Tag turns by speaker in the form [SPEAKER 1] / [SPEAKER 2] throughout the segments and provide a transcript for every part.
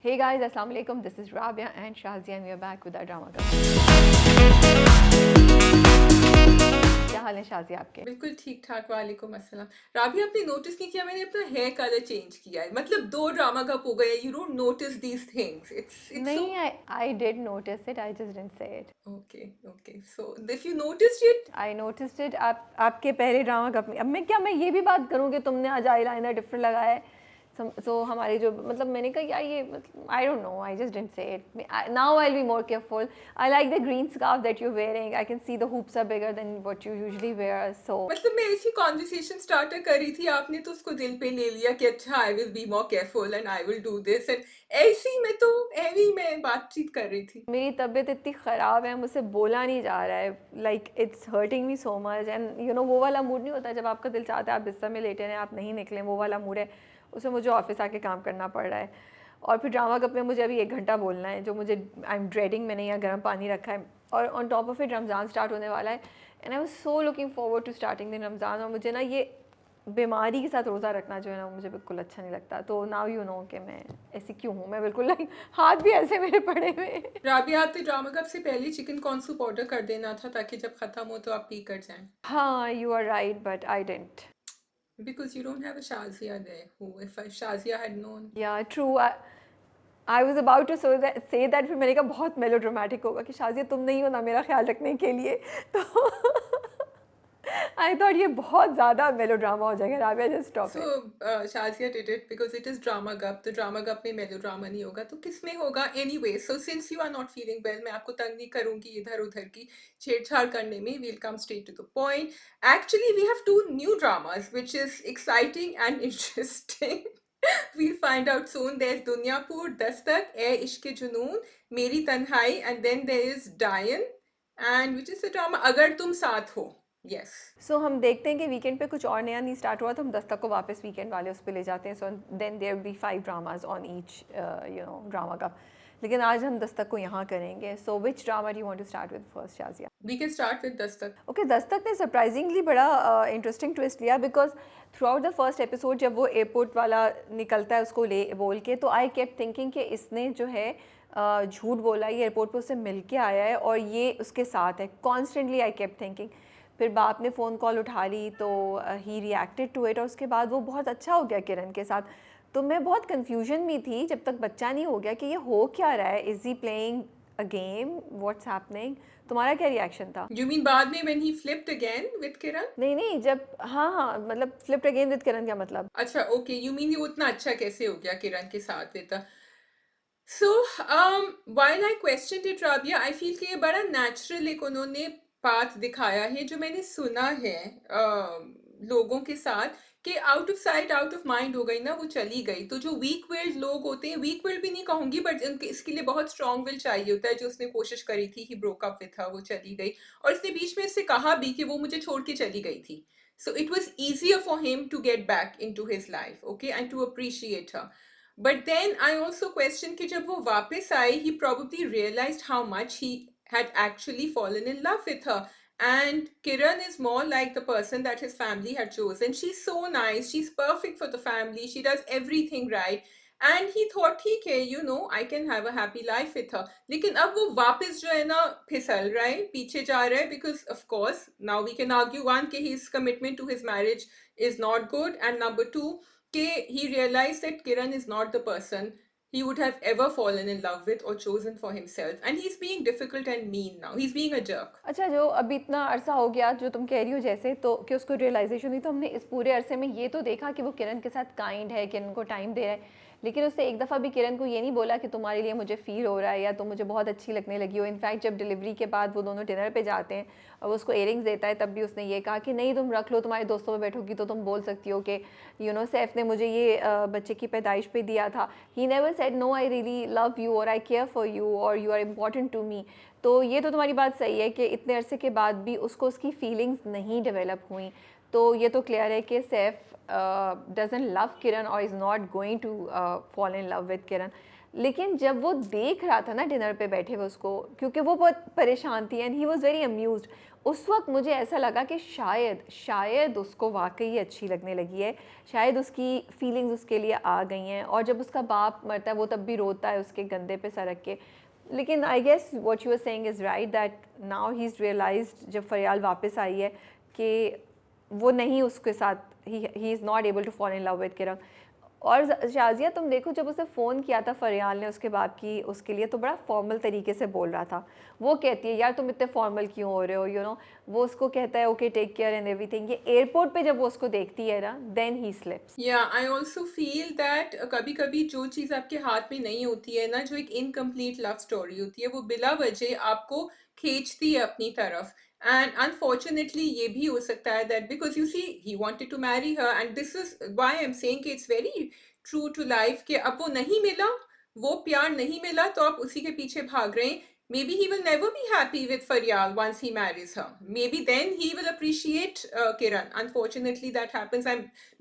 [SPEAKER 1] Hey guys, Assalamu alaikum. This is Rabia and Shazia and we are back with our drama club. क्या हाल है शाजिया आपके?
[SPEAKER 2] बिल्कुल ठीक ठाक। वालेकुम अस्सलाम। राबी, आपने नोटिस नहीं किया मैंने अपना हेयर कलर चेंज किया है? मतलब 2 ड्रामा कप हो गए। You don't notice these things. It's so
[SPEAKER 1] नहीं, I did notice it. I just didn't say it.
[SPEAKER 2] Okay. Okay, so if you noticed it.
[SPEAKER 1] I noticed it. आपके पहले drama कब में? अब मैं ये भी बात करूँ कि तुमने आज आई लाइनर डिफरेंट लगाया है. So हमारी जो मतलब मैंने कहा यार ये I don't know. I just didn't say it. Now I'll be more careful. I like the green scarf that you're wearing. I can see the hoops are bigger than what you usually wear. So
[SPEAKER 2] मतलब मैं ऐसी conversation starter कर रही थी, आपने तो उसको दिल पे ले लिया कि अच्छा I will be more careful and I will do this and ऐसी मैं तो ऐवी में बातचीत कर रही थी।
[SPEAKER 1] मेरी तबीयत इतनी ख़राब है, मुझसे बोला नहीं जा रहा है. Like it's hurting me so much. And you no वो वाला मूड नहीं होता जब आपका दिल चाहता है आप बिस्तर में लेटे रहें, आप नहीं निकलें. वो वाला मूड है. उसमें मुझे ऑफिस आके काम करना पड़ रहा है और फिर ड्रामा कप में मुझे अभी 1 घंटा बोलना है जो मुझे आई एम ड्रेडिंग. मैंने यहाँ गर्म पानी रखा है और on top of it Ramzan start होने वाला है. And I was so looking forward to starting दिन रमज़ान. और मुझे ना ये बीमारी के साथ रोज़ा रखना जो है ना मुझे बिल्कुल अच्छा नहीं लगता. तो नाउ यू नो कि मैं ऐसी क्यों हूँ. मैं बिल्कुल लाइक हाथ भी ऐसे मेरे पड़े हुए हैं.
[SPEAKER 2] राबिया, आपने ड्रामा कप से पहले चिकन कॉर्न सूप ऑर्डर कर देना था ताकि जब खत्म हो तो आप पी कर जाएं।
[SPEAKER 1] हाँ, you are right, but I didn't.
[SPEAKER 2] Because you don't have a Shazia there, who if a Shazia had known.
[SPEAKER 1] Yeah, true. I was about to say that फिर मैंने कहा बहुत मेलोड्रामेटिक होगा कि शाजिया तुम नहीं हो ना मेरा ख्याल रखने के लिए. तो आई थॉट ये बहुत ज़्यादा मेलोड्रामा हो जाएगा. Rabia just stop
[SPEAKER 2] So
[SPEAKER 1] it.
[SPEAKER 2] Shazia did it because it is drama gup. तो drama gup में melodrama नहीं होगा तो किस में होगा? Anyway, so since you are not feeling well, मैं आपको तंग नहीं करूँगी इधर उधर की छेड़छाड़ करने में. We'll come straight to the point. Actually, we have 2 new dramas, which is exciting and interesting. We'll find out soon. There's Dunyapur, Dastak, ए इश्क जुनून, मेरी तन्हाई, and then there is Dayan, and which is the drama अगर तुम साथ हो. Yes.
[SPEAKER 1] सो हम देखते हैं कि वीकेंड पे कुछ और नया नहीं स्टार्ट हुआ तो हम दस्तक को वापस वीकेंड वाले उस पर ले जाते हैं. So then there be 5 dramas on each you know drama का. लेकिन आज हम दस्तक को यहाँ करेंगे. So which drama do you want to start with first Shazia?
[SPEAKER 2] We can start with Dastak.
[SPEAKER 1] Okay, Dastak ने सरप्राइजिंगली बड़ा इंटरेस्टिंग ट्विस्ट लिया because throughout the first episode जब वो एयरपोर्ट वाला निकलता है उसको ले बोल के, तो आई केप्ट थिंकिंग कि इसने जो है झूठ बोला, ये एयरपोर्ट पे उससे मिल के आया है और ये उसके साथ है. Constantly I kept thinking. फिर बाप ने फ़ोन कॉल उठा ली तो ही रिएक्टेड टू इट और उसके बाद वो बहुत अच्छा हो गया किरण के साथ. तो मैं बहुत कन्फ्यूजन में थी जब तक बच्चा नहीं हो गया कि ये हो क्या रहा है. Is he playing a game? What's happening? तुम्हारा क्या रिएक्शन था?
[SPEAKER 2] You mean बाद में when he flipped again with Kiran?
[SPEAKER 1] नहीं जब हाँ मतलब फ्लिप्ड अगेन विद किरण क्या मतलब?
[SPEAKER 2] अच्छा, okay. You mean ये उतना अच्छा कैसे हो गया किरण के साथ with the So, while I questioned it, Rabia, I feel कि ये बड़ा natural एक उन्होंने पाथ दिखाया है जो मैंने सुना है लोगों के साथ कि out of sight out of mind हो गई ना, वो चली गई. तो जो वीक विल्ड लोग होते हैं, वीक विल्ड भी नहीं कहूंगी बट उनके इसके लिए बहुत स्ट्रॉन्ग विल चाहिए होता है. जो उसने कोशिश करी थी he broke up with her, वो चली गई और इसने बीच में इससे कहा भी कि वो मुझे छोड़ के चली गई थी. So it was easier for him to get back into his life, okay, and to appreciate her. But then I also question कि जब वो वापस आई, he probably realized how much he had actually fallen in love with her. And Kiran is more like the person that his family had chosen. She's so nice. She's perfect for the family. She does everything right. And he thought, ठीक है, you know, I can have a happy life with her. लेकिन अब वो वापस जो है ना फिसल रहा है, पीछे जा रहा है because of course now we can argue one कि his commitment to his marriage is not good, and number two कि he realized that Kiran is not the person he would have ever fallen in love with or chosen for himself, and he's being difficult and mean now. He's being a jerk.
[SPEAKER 1] अच्छा, जो अभी इतना अरसा हो गया जो तुम कह रही हो जैसे तो कि उसको रियलाइजेशन हुई, तो हमने इस पूरे अरसे में ये तो देखा कि वो किरण के साथ काइंड है, किरण को टाइम दे रहा है. लेकिन उसने एक दफ़ा भी किरण को ये नहीं बोला कि तुम्हारे लिए मुझे फ़ील हो रहा है या तुम मुझे बहुत अच्छी लगने लगी हो. इनफैक्ट जब डिलीवरी के बाद वो दोनों डिनर पे जाते हैं और वो उसको इयरिंग्स देता है तब भी उसने ये कहा कि नहीं तुम रख लो, तुम्हारे दोस्तों में बैठोगी तो तुम बोल सकती हो कि यू नो सैफ ने मुझे ये बच्चे की पैदाइश पे दिया था. He never said no I really love you और आई केयर फॉर यू और you are important to me. तो ये तो तुम्हारी बात सही है कि इतने अरसे के बाद भी उसको उसकी फीलिंग्स नहीं डेवलप हुई. तो ये तो क्लियर है कि Saif doesn't love Kiran or is not going to fall in love with Kiran. लेकिन जब वो देख रहा था ना डिनर पे बैठे हुए उसको, क्योंकि वो बहुत परेशान थी एंड ही वाज़ वेरी अम्यूज़्ड, उस वक़्त मुझे ऐसा लगा कि शायद उसको वाक़ई अच्छी लगने लगी है, शायद उसकी फीलिंग्स उसके लिए आ गई हैं। और जब उसका बाप मरता है वो तब भी रोता है उसके कंधे पे सर रख के। लेकिन I guess what you are saying is right that now he is realized, जब फरियाल वापस आई है, कि वो नहीं उसके साथ, he is not able to fall in love with Kiran. और शाज़िया तुम देखो, जब उसे फ़ोन किया था फरियाल ने उसके बाप की उसके लिए, तो बड़ा फॉर्मल तरीके से बोल रहा था। वो कहती है यार तुम इतने फॉर्मल क्यों हो रहे हो, यू नो। वो उसको कहता है okay take care and everything. ये एयरपोर्ट पे जब वो उसको देखती है ना, देन ही स्लिप्स।
[SPEAKER 2] या आई ऑल्सो फील दैट कभी कभी जो चीज़ आपके हाथ में नहीं होती है ना, जो एक इनकम्प्लीट लव स्टोरी होती है, वो बिला वजह आपको खींचती है अपनी तरफ। एंड अनफॉर्चुनेटली ये भी हो सकता है that because you see he wanted to marry her, and this is why I am saying कि it's very true to life कि अब वो नहीं मिला, वो प्यार नहीं मिला, तो आप उसी के पीछे भाग रहे हैं। Maybe he will never be happy with Faryal once he marries her. Maybe then he will appreciate Kiran. Unfortunately, that happens.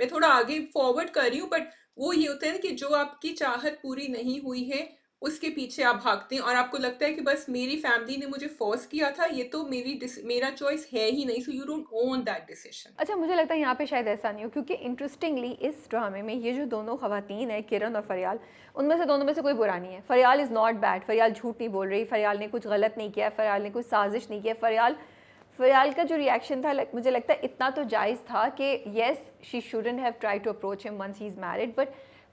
[SPEAKER 2] मैं थोड़ा आगे फॉरवर्ड कर रही हूँ, बट वो ये होता है ना कि जो आपकी चाहत पूरी नहीं हुई है उसके पीछे आप भागते हैं और आपको लगता है कि बस मेरी फैमिली ने मुझे फोर्स किया था, ये तो मेरा चॉइस है ही नहीं, so you don't own that decision.
[SPEAKER 1] अच्छा, मुझे लगता है यहाँ पे शायद ऐसा नहीं हो, क्योंकि इंटरेस्टिंगली इस ड्रामे में ये जो दोनों खवातीन है, किरण और फरियाल, उनमें से दोनों में से कोई बुरा नहीं है। फरियाल इज़ नॉट बैड, फरियाल झूठ नहीं बोल रही, फरियाल ने कुछ गलत नहीं किया, फरियाल ने कुछ साजिश नहीं किया। फरियाल का जो रिएक्शन था, मुझे लगता है इतना तो जायज़ था कि yes she shouldn't have try to approach him once he is married, but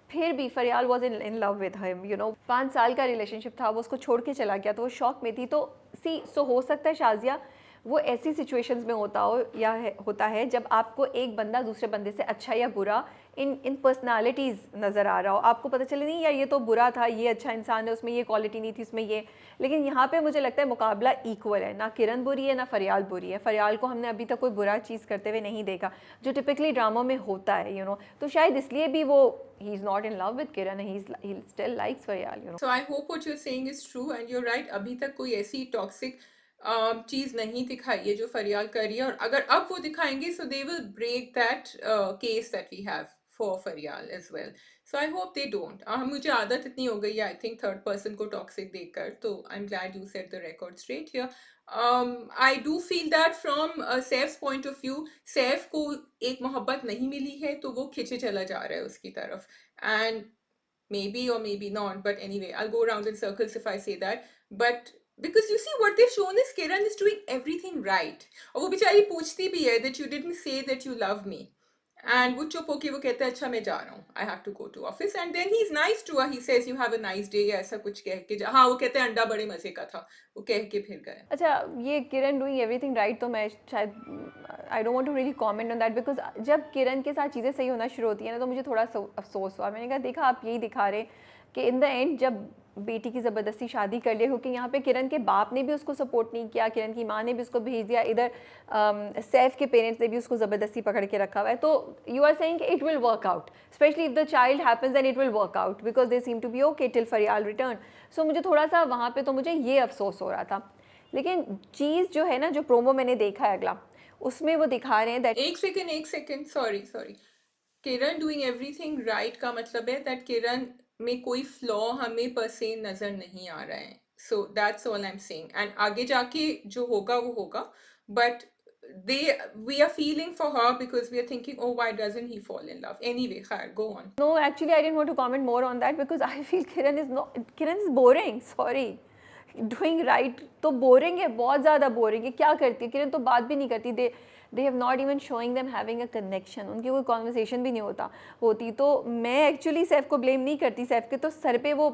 [SPEAKER 1] फिर भी Faryal was in love with him, you know. 5 साल का रिलेशनशिप था, वो उसको छोड़ के चला गया, तो वो शौक में थी। तो सो हो सकता है शाजिया वो ऐसी सिचुएशंस में होता हो या होता है जब आपको एक बंदा दूसरे बंदे से अच्छा या बुरा इन पर्सनालिटीज़ नज़र आ रहा हो, आपको पता चले नहीं यार ये तो बुरा था, ये अच्छा इंसान है, उसमें ये क्वालिटी नहीं थी, उसमें ये। लेकिन यहाँ पे मुझे लगता है मुकाबला इक्वल है, ना किरण बुरी है ना फरियाल बुरी है। फरियाल को हमने अभी तक कोई बुरा चीज़ करते हुए नहीं देखा, जो टिपिकली ड्रामों में होता है, यू नो। तो शायद इसलिए भी वो ही is not in love with Kiran, he still likes Fariyal, you know.
[SPEAKER 2] So I hope what you're saying is true, and you're right. अभी तक कोई ऐसी टॉक्सिक चीज नहीं दिखाई है जो फरियाल कर रही है, और अगर अब वो दिखाएंगे so they will break that case that we have for Fariyal as well. So I hope they don't. मुझे आदत इतनी हो गई है आई थिंक थर्ड पर्सन को टॉक्सिक देखकर, तो I'm glad you set the record straight here. I do feel that from Saif point of view, Saif को एक मोहब्बत नहीं मिली है तो वो खिंचे चला जा रहा है उसकी तरफ, and maybe or maybe not, but anyway, I'll go around in circles if I say that. But because you see what they've shown is Kiran is doing everything right, और वो बेचारी पूछती भी है that you didn't say that you love me, and वो चुप होके वो कहता है अच्छा मैं जा रहा हूँ, I have to go to office, and then he's nice to her, he says you have a nice day या ऐसा कुछ कह के हाँ वो कहते हैं अंडा बड़े मजे का था, वो कह के फिर गया।
[SPEAKER 1] अच्छा, ये किरण डूइंग एवरीथिंग राइट, तो मैं शायद I don't want to really comment on that, because जब किरण के साथ चीज़ें सही होना शुरू होती है ना, तो मुझे थोड़ा अफसोस हुआ। मैंने कहा देखा आप यही दिखा रहे कि इन द एंड जब बेटी की ज़बरदस्ती शादी कर ली, क्योंकि यहाँ पे किरण के बाप ने भी उसको सपोर्ट नहीं किया, किरण की माँ ने भी उसको भेज दिया इधर, सैफ के पेरेंट्स ने भी उसको ज़बरदस्ती पकड़ के रखा हुआ है। तो you are saying it will work out, specially if the child happens then it will work out, because they seem to be okay till Fariyal return. So मुझे थोड़ा सा वहाँ पे तो मुझे ये अफसोस हो रहा था। लेकिन चीज़ जो है ना, जो प्रोमो मैंने देखा है अगला, उसमें वो दिखा रहे हैं दैट
[SPEAKER 2] एक सेकेंड, सॉरी, किरण डूइंग एवरीथिंग राइट का मतलब है दैट किरण में कोई फ्लॉ हमें पर से नजर नहीं आ रहा है, so that's all I am saying, and आगे जाके जो होगा वो होगा, but they we are feeling for her because we are thinking oh why doesn't he fall in love anyway. Khair, go on.
[SPEAKER 1] no, actually I didn't want to comment more on that because I feel Kiran is boring, sorry. Doing right तो boring है, बहुत ज़्यादा boring है। क्या करती है किरण, तो बात भी नहीं करती। They have not even showing them having a connection, उनकी कोई कॉन्वर्सेशन भी नहीं होती। तो मैं एक्चुअली सैफ को ब्लेम नहीं करती, सैफ के तो सर पे वो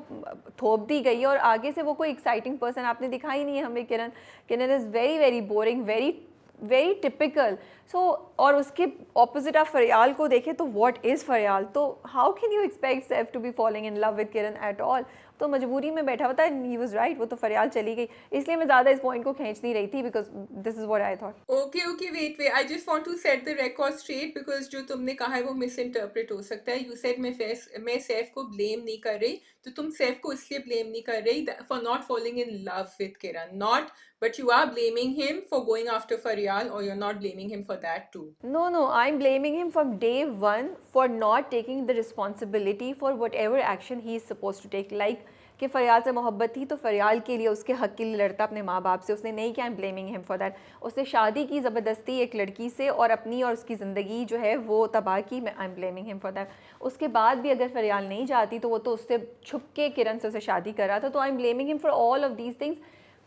[SPEAKER 1] थोप दी गई है और आगे से वो कोई एक्साइटिंग पर्सन आपने दिखा ही नहीं है हमें। Kiran is very very boring, very typical. So और उसके ऑपोजिट आप फरियाल को देखें तो व्हाट इज़ फरियाल, तो how can you expect Saif to be following in love with Kiran at all. तो मजबूरी में बैठा हुआ था, ही वाज राइट, वो तो फरियाल चली गई, इसलिए मैं ज़्यादा इस पॉइंट को खींच नहीं रही थी, because this is what I thought.
[SPEAKER 2] Okay, wait. I just want to set the record straight because जो तुमने कहा है वो मिस इंटरप्रेट हो सकता है। यू सेड मैं सैफ को ब्लेम नहीं कर रही, तो तुम सैफ को इसलिए ब्लेम नहीं कर रही for not following in love with Kiran, not but you are blaming him for going after Fariyal, और you are not blaming him for that too.
[SPEAKER 1] No, no, I'm blaming him from day one for not taking the responsibility for whatever action he is supposed to take. Like कि फरियाल से मोहब्बत थी तो फरियाल के लिए उसके हक के लिए लड़ता अपने माँ बाप से, उसने नहीं किया. आई am blaming him for that. उसने शादी की ज़बरदस्ती एक लड़की से और अपनी और उसकी ज़िंदगी जो है वो तबाह की. आई am blaming him for that. उसके बाद भी अगर फरियाल नहीं जाती तो वो तो उससे छुप के किरण से उसे शादी कर रहा था. तो I am blaming him for all of these things.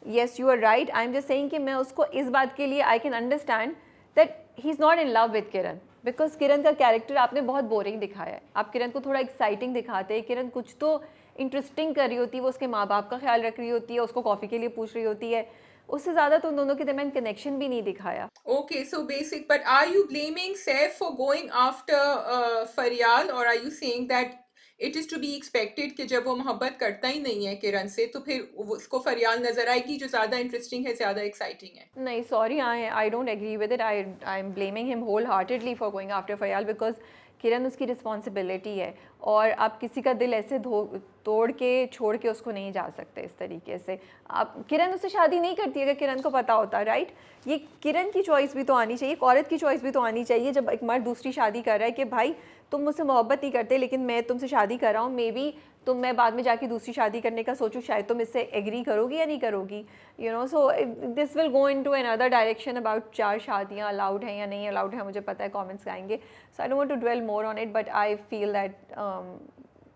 [SPEAKER 1] Yes, you are right. I am just saying कि मैं उसको इस बात के लिए I can understand that he is not in love with Kiran, because Kiran का कैरेक्टर आपने बहुत बोरिंग दिखाया है. आप किरण को थोड़ा एक्साइटिंग दिखाते हैं. किरण कुछ तो इंटरेस्टिंग कर रही होती है, वो उसके माँ बाप का ख्याल रख रही होती है, उसको कॉफ़ी के लिए पूछ रही होती है. उससे ज़्यादा तो उन दोनों के दरमियान कनेक्शन भी नहीं दिखाया.
[SPEAKER 2] Okay, so basic, but are you blaming Saif for going after Faryal, or are you saying that it is to be expected कि जब वो मोहब्बत करता ही नहीं है किरण से तो फिर उसको फरियाल नजर आएगी जो ज्यादा इंटरेस्टिंग है, ज्यादा एक्साइटिंग है?
[SPEAKER 1] नहीं, sorry, I don't agree with it. I am blaming him wholeheartedly for going after Fariyal, because Kiran उसकी रिस्पॉन्सिबिलिटी है और आप किसी का दिल ऐसे तोड़ के छोड़ के उसको नहीं जा सकते इस तरीके से. आप किरण उससे शादी नहीं करती अगर किरण को पता होता, राइट. ये किरण की चॉइस भी तो आनी चाहिए, एक औरत की चॉइस भी तो आनी चाहिए. जब एक मर्द दूसरी शादी कर रहा है कि भाई तुम मुझसे मोहब्बत नहीं करते लेकिन मैं तुमसे शादी कर रहा हूँ, मे बी तो मैं बाद में जाके दूसरी शादी करने का सोचूं, शायद तुम इससे एग्री करोगी या नहीं करोगी, you know. So this will go into another direction about 4 शादियाँ अलाउड हैं या नहीं अलाउड है. मुझे पता है कमेंट्स आएंगे, so I don't want to dwell more on it, but I feel that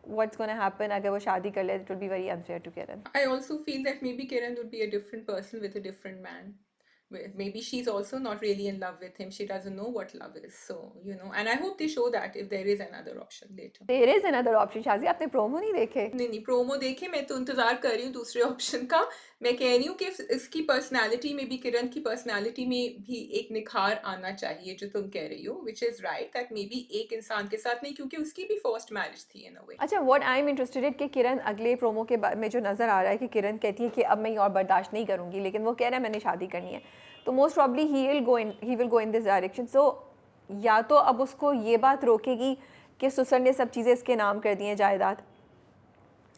[SPEAKER 1] what's gonna happen अगर वो शादी कर ले, it will be very unfair to Kiran.
[SPEAKER 2] I also feel that maybe Kiran would be a different person with a different man. Maybe she's also not really in love with him. She doesn't know what love is. So, you know, and I hope they show that if there is another option later.
[SPEAKER 1] There is another option. Shazi, आपने promo नहीं देखे?
[SPEAKER 2] नहीं, promo देखे, मैं तो इंतजार कर रही हूँ दूसरे ऑप्शन का. मैं कह रही हूँ कि इसकी पर्सनालिटी में भी, किरण की पर्सनालिटी में भी एक निखार आना चाहिए जो तुम कह रही हो, which is right, that may be एक इंसान के साथ नहीं, क्योंकि उसकी भी फर्स्ट मैरिज थी इन अ वे.
[SPEAKER 1] अच्छा, व्हाट आई एम इंटरेस्टेड कि किरण अगले प्रोमो के बाद में जो नज़र आ रहा है कि किरण कहती है कि अब मैं ये और बर्दाश्त नहीं करूँगी, लेकिन वो कह रहा है मैंने शादी करनी है. तो most probably he will go in this direction. So या तो अब उसको ये बात रोकेगी कि सुसर ने सब चीज़ें इसके नाम कर दी हैं, जायदाद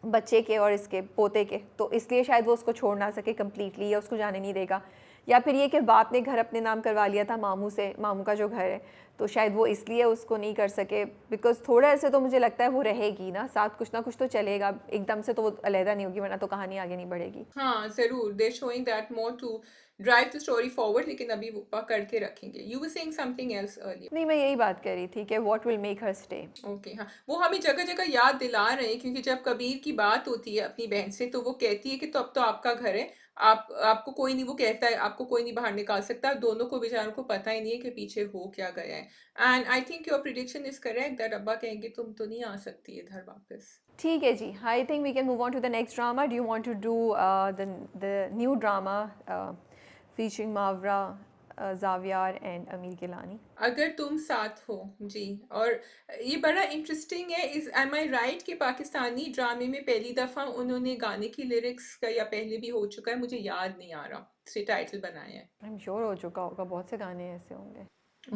[SPEAKER 1] बच्चे के और इसके पोते के, तो इसलिए शायद वो उसको छोड़ ना सके कम्प्लीटली या उसको जाने नहीं देगा. या फिर ये कि बाप ने घर अपने नाम करवा लिया था मामू से, मामू का जो घर है, तो शायद वो इसलिए उसको नहीं कर सके. बिकॉज थोड़ा ऐसे तो मुझे लगता है वो रहेगी ना साथ, कुछ ना कुछ तो चलेगा, एकदम से तो वो अलहदा नहीं होगी, वरना तो कहानी आगे नहीं बढ़ेगी.
[SPEAKER 2] हाँ जरूर, they showing that more to drive the story forward, लेकिन अभी वो पकड़ के रखेंगे. You were saying something else earlier.
[SPEAKER 1] नहीं, मैं यही बात कर रही थी कि what will make her stay.
[SPEAKER 2] Okay, हाँ, वो हमें जगह जगह याद दिला रहे हैं, क्योंकि जब कबीर की बात होती है अपनी बहन से तो वो कहती है कि तो अब तो आपका घर है, आपको कोई नहीं, वो कहता है आपको कोई नहीं बाहर निकाल सकता. दोनों को बेचारों को पता ही नहीं है कि पीछे हो क्या गया है. And I think your prediction is correct that अब्बा कहेंगे तुम तो नहीं आ सकती इधर वापस.
[SPEAKER 1] ठीक है जी, I think we can move on to the next drama. Do you want to do the new drama featuring Mawra, Zaviyar and Ameer Gilani?
[SPEAKER 2] अगर तुम साथ हो जी. और ये बड़ा इंटरेस्टिंग है. इज एम आई राइट कि पाकिस्तानी ड्रामे में पहली दफ़ा उन्होंने गाने की लिरिक्स का, या पहले भी हो चुका है, मुझे याद नहीं आ रहा, से टाइटल बनाया है?
[SPEAKER 1] आई एम श्योर हो चुका होगा, बहुत से गाने ऐसे होंगे.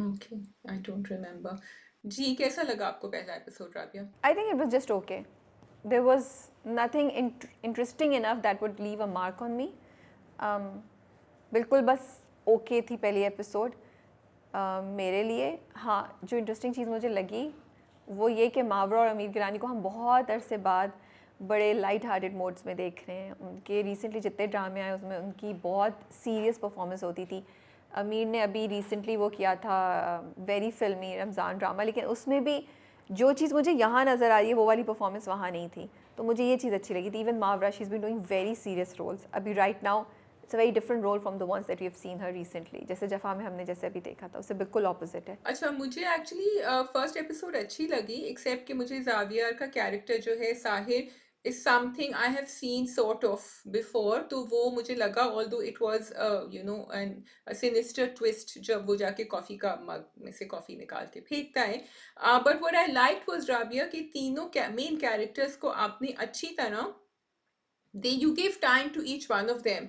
[SPEAKER 2] Okay, I don't remember. जी, कैसा लगा आपको पहला episode Rabia?
[SPEAKER 1] I think it was just okay. There was nothing interesting enough that would leave a mark on me. बिल्कुल बस ओके थी पहली एपिसोड मेरे लिए. हाँ, जो इंटरेस्टिंग चीज़ मुझे लगी वो ये कि मावरा और अमीर गिलानी को हम बहुत अरसे बाद बड़े लाइट हार्टेड मोड्स में देख रहे हैं. उनके रिसेंटली जितने ड्रामे आए उसमें उनकी बहुत सीरियस परफॉर्मेंस होती थी. अमीर ने अभी रिसेंटली वो किया था वेरी फिल्मी रमज़ान ड्रामा, लेकिन उसमें भी जो चीज़ मुझे यहाँ नज़र आ रही है वो वाली परफॉर्मेंस वहाँ नहीं थी. तो मुझे ये चीज़ अच्छी लगी थी. Even Mawra, she is been doing very serious roles अभी right now. It's a very different role from the ones that we have seen her recently. जैसे जफ़ा में हमने जैसे अभी देखा था, उससे बिल्कुल ऑपोजिट है.
[SPEAKER 2] अच्छा, मुझे एक्चुअली फर्स्ट एपिसोड अच्छी लगी, एक्सेप्ट कि मुझे जावियर का कैरेक्टर जो है Sahir is something I have seen sort of before. तो वो मुझे लगा, although it was you know an sinister twist, जब वो जाके कॉफ़ी का मग में से कॉफ़ी निकाल के फेंकता है. But what I liked was Rabia कि तीनों मेन कैरेक्टर्स को आपने अच्छी तरह you give time to each one of them.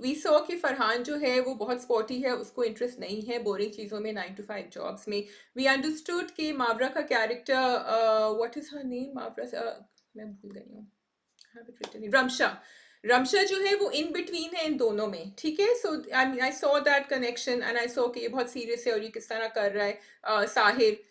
[SPEAKER 2] We saw कि फरहान जो है वो बहुत स्पोर्टी है, उसको इंटरेस्ट नहीं है बोरिंग चीज़ों में, 9 to 5 जॉब्स में. We understood कि मावरा का character, what is her name, Mawra, मैं भूल गई हूँ. have it written here, Ramsha. Ramsha जो है वो इन बिटवीन है इन दोनों में, ठीक है। So I saw that connection and I saw कि ये बहुत सीरियस है और ये किस तरह कर रहा है साहिर,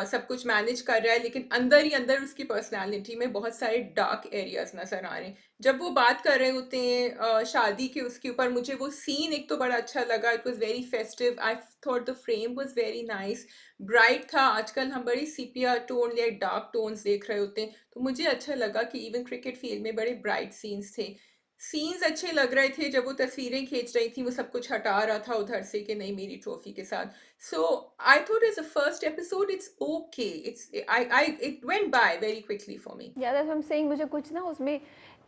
[SPEAKER 2] सब कुछ मैनेज कर रहा है, लेकिन अंदर ही अंदर उसकी पर्सनालिटी में बहुत सारे डार्क एरियाज नजर आ रहे हैं। जब वो बात कर रहे होते हैं शादी के उसके ऊपर, मुझे वो सीन एक तो बड़ा अच्छा लगा, it was very festive, I thought the frame was very nice, bright था। आजकल हम बड़ी सीपिया टोन या डार्क टोन्स देख रहे होते हैं, तो मुझे अच्छा लगा कि इवन क्रिकेट फील्ड में बड़े ब्राइट सीन्स थे। सीन्स अच्छे लग रहे थे, जब वो तस्वीरें खींच रही थी वो सब कुछ हटा रहा था उधर से कि नहीं मेरी ट्रॉफी के साथ। So I thought as a first episode, it's okay. It went by very quickly for me.
[SPEAKER 1] या that's what I am saying, मुझे कुछ ना उसमें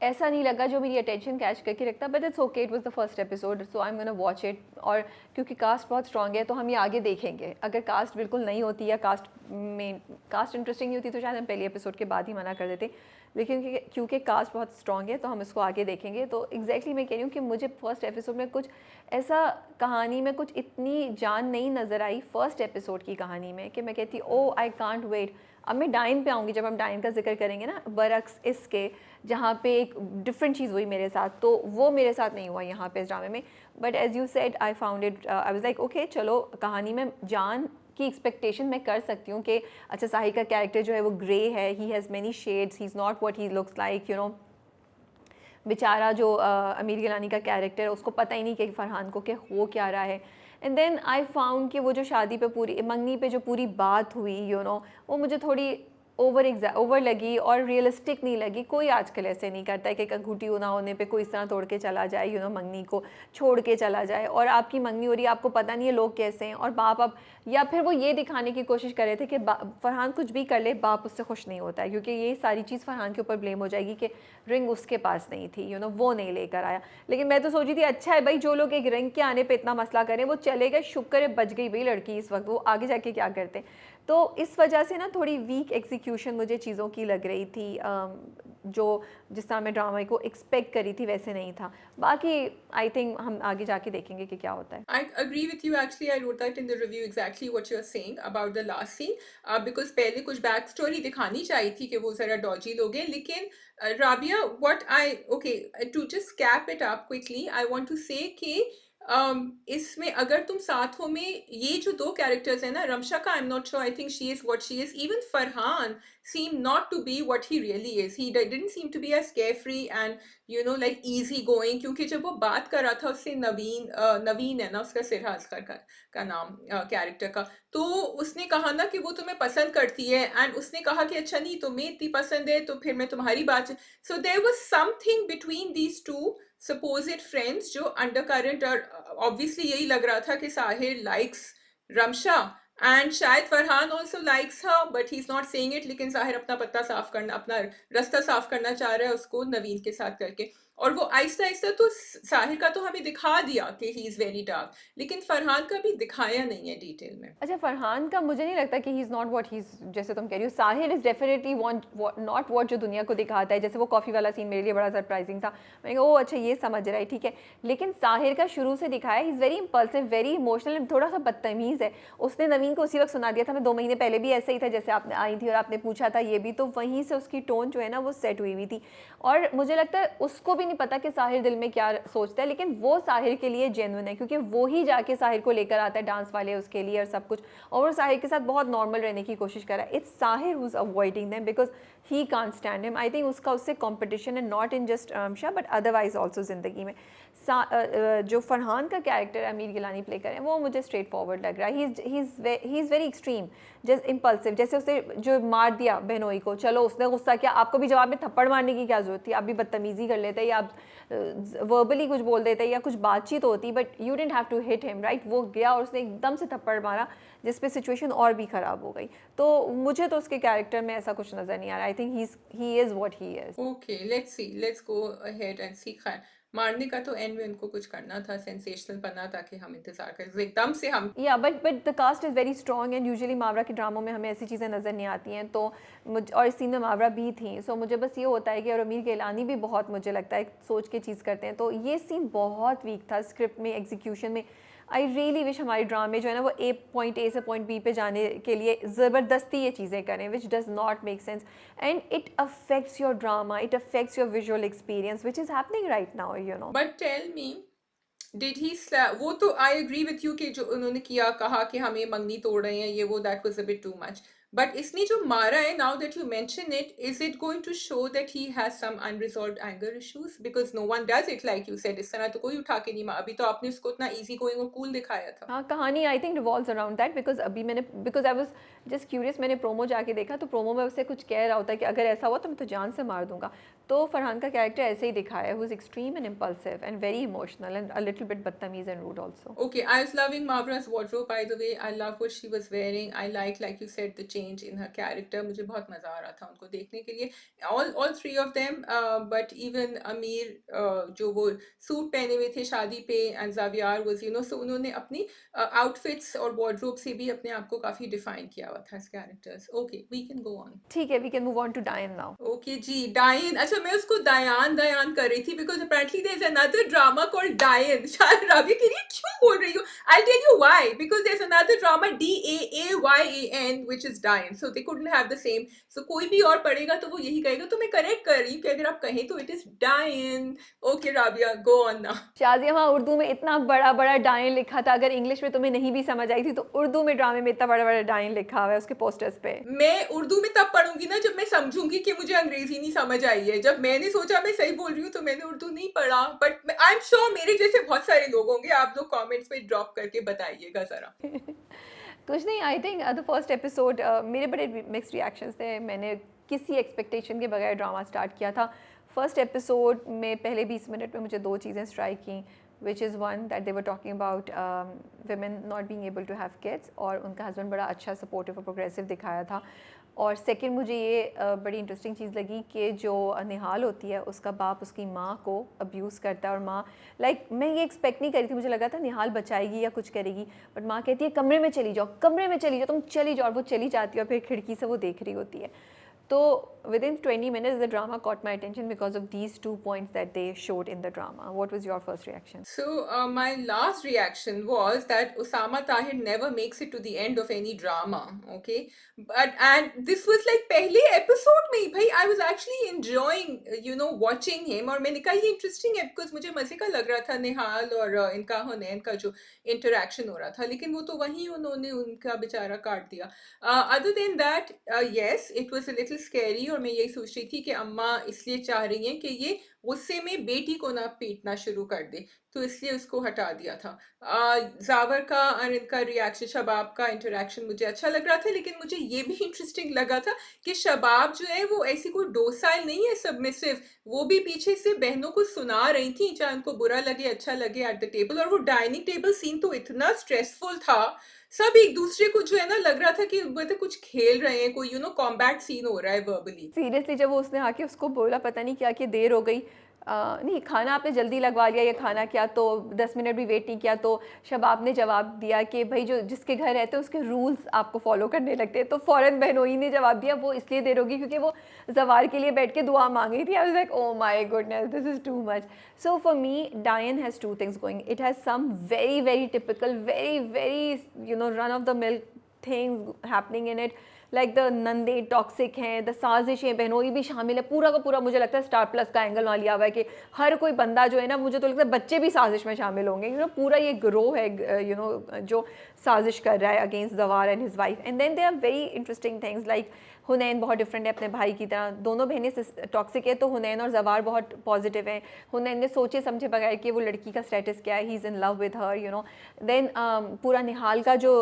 [SPEAKER 1] ऐसा नहीं लगा जो मेरी अटेंशन कैच करके रखता, but it's okay, it was the first episode, so I am gonna watch it. और क्योंकि कास्ट बहुत स्ट्रॉन्ग है तो हम ये आगे देखेंगे। अगर कास्ट बिल्कुल नहीं होती या कास्ट इंटरेस्टिंग नहीं होती तो शायद हम पहले एपिसोड के बाद ही मना कर देते, लेकिन क्योंकि कास्ट बहुत स्ट्रॉन्ग है तो हम इसको आगे देखेंगे। तो एग्जैक्टली मैं कह रही हूँ कि मुझे फर्स्ट एपिसोड में कुछ ऐसा, कहानी में कुछ इतनी जान नहीं नज़र आई फर्स्ट एपिसोड की कहानी में कि मैं कहती ओ आई कांट वेट। अब मैं डाइन पे आऊँगी, जब हम डाइन का जिक्र करेंगे ना, बरक्स इसके, जहाँ पे एक डिफरेंट चीज़ हुई मेरे साथ, तो वो मेरे साथ नहीं हुआ यहाँ पे इस ड्रामे में। But as you said I found it, I was like okay, चलो कहानी में जान की एक्सपेक्टेशन मैं कर सकती हूँ कि अच्छा साहिर का कैरेक्टर जो है वो ग्रे है, he has many shades, he is not what he looks like, you know. बेचारा जो अमीर गिलानी का कैरेक्टर है उसको पता ही नहीं कि फरहान को क्या हो क्या रहा है। एंड देन आई फाउंड कि वो जो शादी पे पूरी मंगनी पे जो पूरी बात हुई, यू नो, वो मुझे थोड़ी ओवर लगी और रियलिस्टिक नहीं लगी। कोई आजकल ऐसे नहीं करता है कि अंगूठी ना होने पे कोई इस तरह तोड़ के चला जाए, यू नो, मंगनी को छोड़ के चला जाए, और आपकी मंगनी हो रही है, आपको पता नहीं है लोग कैसे हैं, और बाप अब, या फिर वो ये दिखाने की कोशिश कर रहे थे कि फरहान कुछ भी कर ले बाप उससे खुश नहीं होता है, क्योंकि ये सारी चीज़ फरहान के ऊपर ब्लेम हो जाएगी कि रिंग उसके पास नहीं थी, यू नो, वो नहीं लेकर आया। लेकिन मैं तो सोची थी अच्छा है भाई, जो लोग एक रिंग के आने पे इतना मसला करें वो चले गए, शुक्र है बच गई भाई लड़की इस वक्त, वो आगे जाके क्या करते। तो इस वजह से ना थोड़ी वीक एग्जीक्यूशन मुझे चीज़ों की लग रही थी, जो जिस तरह मैं ड्रामा को एक्सपेक्ट करी थी वैसे नहीं था। बाकी आई थिंक हम आगे जाके देखेंगे कि क्या होता है।
[SPEAKER 2] I agree with you. Actually, I wrote that in the review exactly what you're saying about the last scene. Because पहले कुछ बैक स्टोरी दिखानी चाहिए थी कि वो जरा डॉजी लोग हैं, लेकिन Rabia, what I okay to just cap it up quickly, I want to say कि इसमें अगर तुम साथों में ये जो दो कैरेक्टर्स हैं ना, रमशा का आई am not sure, I think she is what she is, even Farhan seem not to be what he really is. He didn't seem to be as carefree and like easy going, क्योंकि जब वो बात कर रहा था उससे, नवीन है ना उसका, सिरहाज का नाम कैरेक्टर का, तो उसने कहा ना कि वो तुम्हें पसंद करती है, एंड उसने कहा कि अच्छा नहीं तुम्हें इतनी पसंद है तो फिर मैं तुम्हारी बात, so there was something between these two supposed friends जो अंडरकरेंट, और ऑब्वियसली यही लग रहा था कि साहिर लाइक्स रमशा एंड शायद Farhan also likes her, but he is not saying it, लेकिन साहिर अपना पत्ता साफ करना, अपना रास्ता साफ करना चाह रहा है उसको नवीन के साथ करके। और वो आहिस्ता आहिस्ता तो साहिर का तो हमें दिखा दिया कि ही इज वेरी डार्क, लेकिन फरहान का भी दिखाया नहीं है डिटेल में।
[SPEAKER 1] अच्छा, फरहान का मुझे नहीं लगता कि he is not what he is, जैसे तुम कह रही हो। Sahir is definitely not what जो दुनिया को दिखाता है। जैसे वो कॉफ़ी वाला सीन मेरे लिए बड़ा सरप्राइजिंग था, मैंने कहा ओ अच्छा ये समझ रहा है, ठीक है। लेकिन साहिर का शुरू से दिखाया, he is very impulsive, very emotional, थोड़ा सा बदतमीज़ है। उसने नवीन को उसी वक्त सुना दिया था, मैं 2 महीने पहले भी ऐसे ही था जैसे आपने आई थी और आपने पूछा था ये भी, तो वहीं से उसकी टोन जो है ना वो सेट हुई हुई थी। और मुझे लगता है उसको भी नहीं पता कि साहिर दिल में क्या सोचता है, लेकिन वो साहिर के लिए जेन्युइन है, क्योंकि वो ही जाके साहिर को लेकर आता है डांस वाले उसके लिए और सब कुछ, और वो साहिर के साथ बहुत नॉर्मल रहने की कोशिश कर रहा है। It's Sahir who is avoiding them because he can't stand him. I think उसका उससे कंपटीशन है, not in just Ramsha but otherwise also ज़िंदगी में। जो फरहान का कैरेक्टर अमीर गिलानी प्ले करें वो मुझे स्ट्रेट फॉरवर्ड लग रहा है। He is very extreme, just impulsive. जैसे उसने जो मार दिया बहनोई को, चलो उसने गुस्सा किया, आपको भी जवाब में थप्पड़ मारने की क्या जरूरत थी, आप भी बदतमीजी कर लेते या आप वर्बली कुछ बोल देते या कुछ बातचीत होती, but you didn't have to hit him, right. वो गया और उसने एकदम से थप्पड़ मारा जिस पे सिचुएशन और भी ख़राब हो गई। तो मुझे तो उसके कैरेक्टर में ऐसा कुछ नज़र नहीं आ रहा। I think he is what he is.
[SPEAKER 2] Okay, let's go ahead and see. खैर, मारने का तो एंड में उनको कुछ करना था, सेंसेशनल बना, ताकि हम इंतजार करें, तो एकदम से हम
[SPEAKER 1] या but the cast is very strong and usually Mawra के ड्रामों में हमें ऐसी चीज़ें नज़र नहीं आती हैं। तो और इस सीन में मावरा भी थी, सो मुझे बस ये होता है कि, और अमीर गिलानी भी बहुत मुझे लगता है सोच के चीज़ करते हैं, तो ये सीन बहुत वीक था स्क्रिप्ट में, एग्जीक्यूशन में। आई रियली विश हमारे ड्रामे जो है ना वो पॉइंट ए से पॉइंट बी पे जाने के लिए ज़बरदस्ती ये चीज़ें करें, which does not make sense and it affects your drama, it affects your visual experience which is happening right now, you know.
[SPEAKER 2] But tell me, did he slap? वो तो आई एग्री विथ यू कि जो उन्होंने किया, कहा कि हमें मंगनी तोड़ रहे हैं ये वो, that was a bit too much. But इसने जो मारा है, now that you mention it, is it going to show that he has some unresolved anger issues? Because no one does it like you said, इस तरह तो कोई उठा के नहीं मारा। अभी तो आपने उसको इतना इजी गोइंग और कूल दिखाया था।
[SPEAKER 1] हाँ, कहानी I think revolves around that, because अभी मैंने, because I was just curious, मैंने प्रोमो जाके देखा तो प्रोमो में उससे कुछ कह रहा होता है कि अगर ऐसा हुआ तो मैं तो जान से मार दूंगा। तो फरहान का कैरेक्टर ऐसे ही दिखाया है, who is extreme and impulsive and very emotional and a little bit बदतमीज and rude also.
[SPEAKER 2] Okay, I was loving Mavra's wardrobe, by the way. I love what she was wearing. I like you said, the change in her character. मुझे बहुत मजा आ रहा था उनको देखने के लिए. All three of them, but even Amir, जो वो सूट पहने हुए थे शादी पे, and Xavier was, so उन्होंने अपनी outfits और wardrobe से भी अपने आप को काफी define किया हुआ था as characters. Okay, we can go on.
[SPEAKER 1] ठीक है, we can move on to Daayan now.
[SPEAKER 2] Okay जी, डायन। अच्छा, मैं उसको दयान दयान कर रही थी because apparently there is another drama called Daayan. शायद राबिया के लिए क्यों बोल रही हो? I tell you why, because there is another drama DAAYAN which is Daayan, so they couldn't have the same. So कोई भी और पढ़ेगा तो वो यही कहेगा, तो मैं करेक्ट कर रही हूँ कि अगर आप कहें तो इट इज डायन। Okay Rabia, go on now.
[SPEAKER 1] Shazia, वहाँ उर्दू में इतना बड़ा बड़ा डायन लिखा था, अगर इंग्लिश में तुम्हें नहीं भी समझ आई थी तो उर्दू में ड्रामे में इतना बड़ा बड़ा डायन लिखा हुआ है उसके पोस्टर्स पे।
[SPEAKER 2] मैं उर्दू में तब पढ़ूंगी ना जब मैं समझूंगी कि मुझे अंग्रेजी नहीं समझ आई है। जब मैंने सोचा मैं सही बोल रही हूँ तो मैंने उर्दू नहीं पढ़ा, बट आई एम श्योर मेरे जैसे बहुत सारे लोग होंगे। आप लोग कमेंट्स में ड्रॉप करके बताइएगा जरा।
[SPEAKER 1] कुछ नहीं, I think the first episode मेरे बड़े मिक्स्ड रिएक्शंस थे। मैंने किसी एक्सपेक्टेशन के बगैर ड्रामा स्टार्ट किया था। फर्स्ट एपिसोड में पहले 20 मिनट में मुझे दो चीज़ें स्ट्राइक की, which is one that they were talking about women not being able to have kids, और उनका हस्बैंड बड़ा अच्छा सपोर्टिव और प्रोग्रेसिव दिखाया था। और सेकंड मुझे ये बड़ी इंटरेस्टिंग चीज़ लगी कि जो निहाल होती है उसका बाप उसकी माँ को अब्यूज़ करता है, और माँ मैं ये एक्सपेक्ट नहीं करी थी, मुझे लगा था निहाल बचाएगी या कुछ करेगी, बट माँ कहती है कमरे में चली जाओ, कमरे में चली जाओ, तुम चली जाओ, और वो चली जाती है और फिर खिड़की से वो देख रही होती है। तो within 20 minutes the drama caught my attention because of these 2 points that they showed in the drama. What was your first reaction?
[SPEAKER 2] So my last reaction was that Osama Tahir never makes it to the end of any drama. Okay, and this was like पहले episode में ही भाई, I was actually enjoying watching him, और मैंने कहा ये interesting है because मुझे मजे का लग रहा था निहाल और इनका हुनैन का जो interaction हो रहा था, लेकिन वो तो वहीं उन्होंने उनका बेचारा काट दिया। other than that, yes, it was a little scary, और मैं यही सोच रही थी कि अम्मा इसलिए चाह रही हैं कि ये गुस्से में बेटी को ना पीटना शुरू कर दे, तो इसलिए उसको हटा दिया था। जावर का और इनका रिएक्शन, शबाब का इंटरेक्शन मुझे अच्छा लग रहा था, लेकिन मुझे ये भी इंटरेस्टिंग लगा था कि शबाब जो है वो ऐसी कोई डोसाइल नहीं है, सबमिसिव। वो भी पीछे से बहनों को सुना रही थी, चाहे उनको बुरा लगे अच्छा लगे, एट द टेबल। और वो डाइनिंग टेबल सीन तो इतना स्ट्रेसफुल था, सब एक दूसरे को जो है ना लग रहा था कि मतलब कुछ खेल रहे हैं, कोई कॉम्बैट सीन हो रहा है वर्बली।
[SPEAKER 1] सीरियसली जब वो उसने आके उसको बोला पता नहीं क्या कि देर हो गई, नहीं खाना आपने जल्दी लगवा लिया, या खाना क्या, तो 10 मिनट भी वेट नहीं किया, तो शबाब ने जवाब दिया कि भाई जो जिसके घर रहते हैं उसके रूल्स आपको फॉलो करने लगते हैं। तो फ़ौरन बहनोई ने जवाब दिया वो इसलिए देर होगी क्योंकि वो जवार के लिए बैठ के दुआ मांग रही थी। I was like oh my goodness, this is too much. So for me Daayan has two things going, it has some very very typical very run of the milk things happening in it, like the नंदे toxic हैं, the साजिशें, बहनोई भी शामिल है, पूरा का पूरा मुझे लगता है स्टार प्लस का एंगल वहाँ लिया हुआ है कि हर कोई बंदा जो है ना, मुझे तो लगता है बच्चे भी साजिश में शामिल होंगे। पूरा ये ग्रोह है जो साजिश कर रहा है against Jawar and his wife. And then they are very interesting things like Hunain बहुत डिफरेंट है अपने भाई की तरह, दोनों बहनें टॉक्सिक है, तो हुनैन और जवार बहुत पॉजिटिव हैं। हुनैन ने सोचे समझे बगैर कि वो लड़की का स्टेटस क्या है, he is in love with her then पूरा निहाल का जो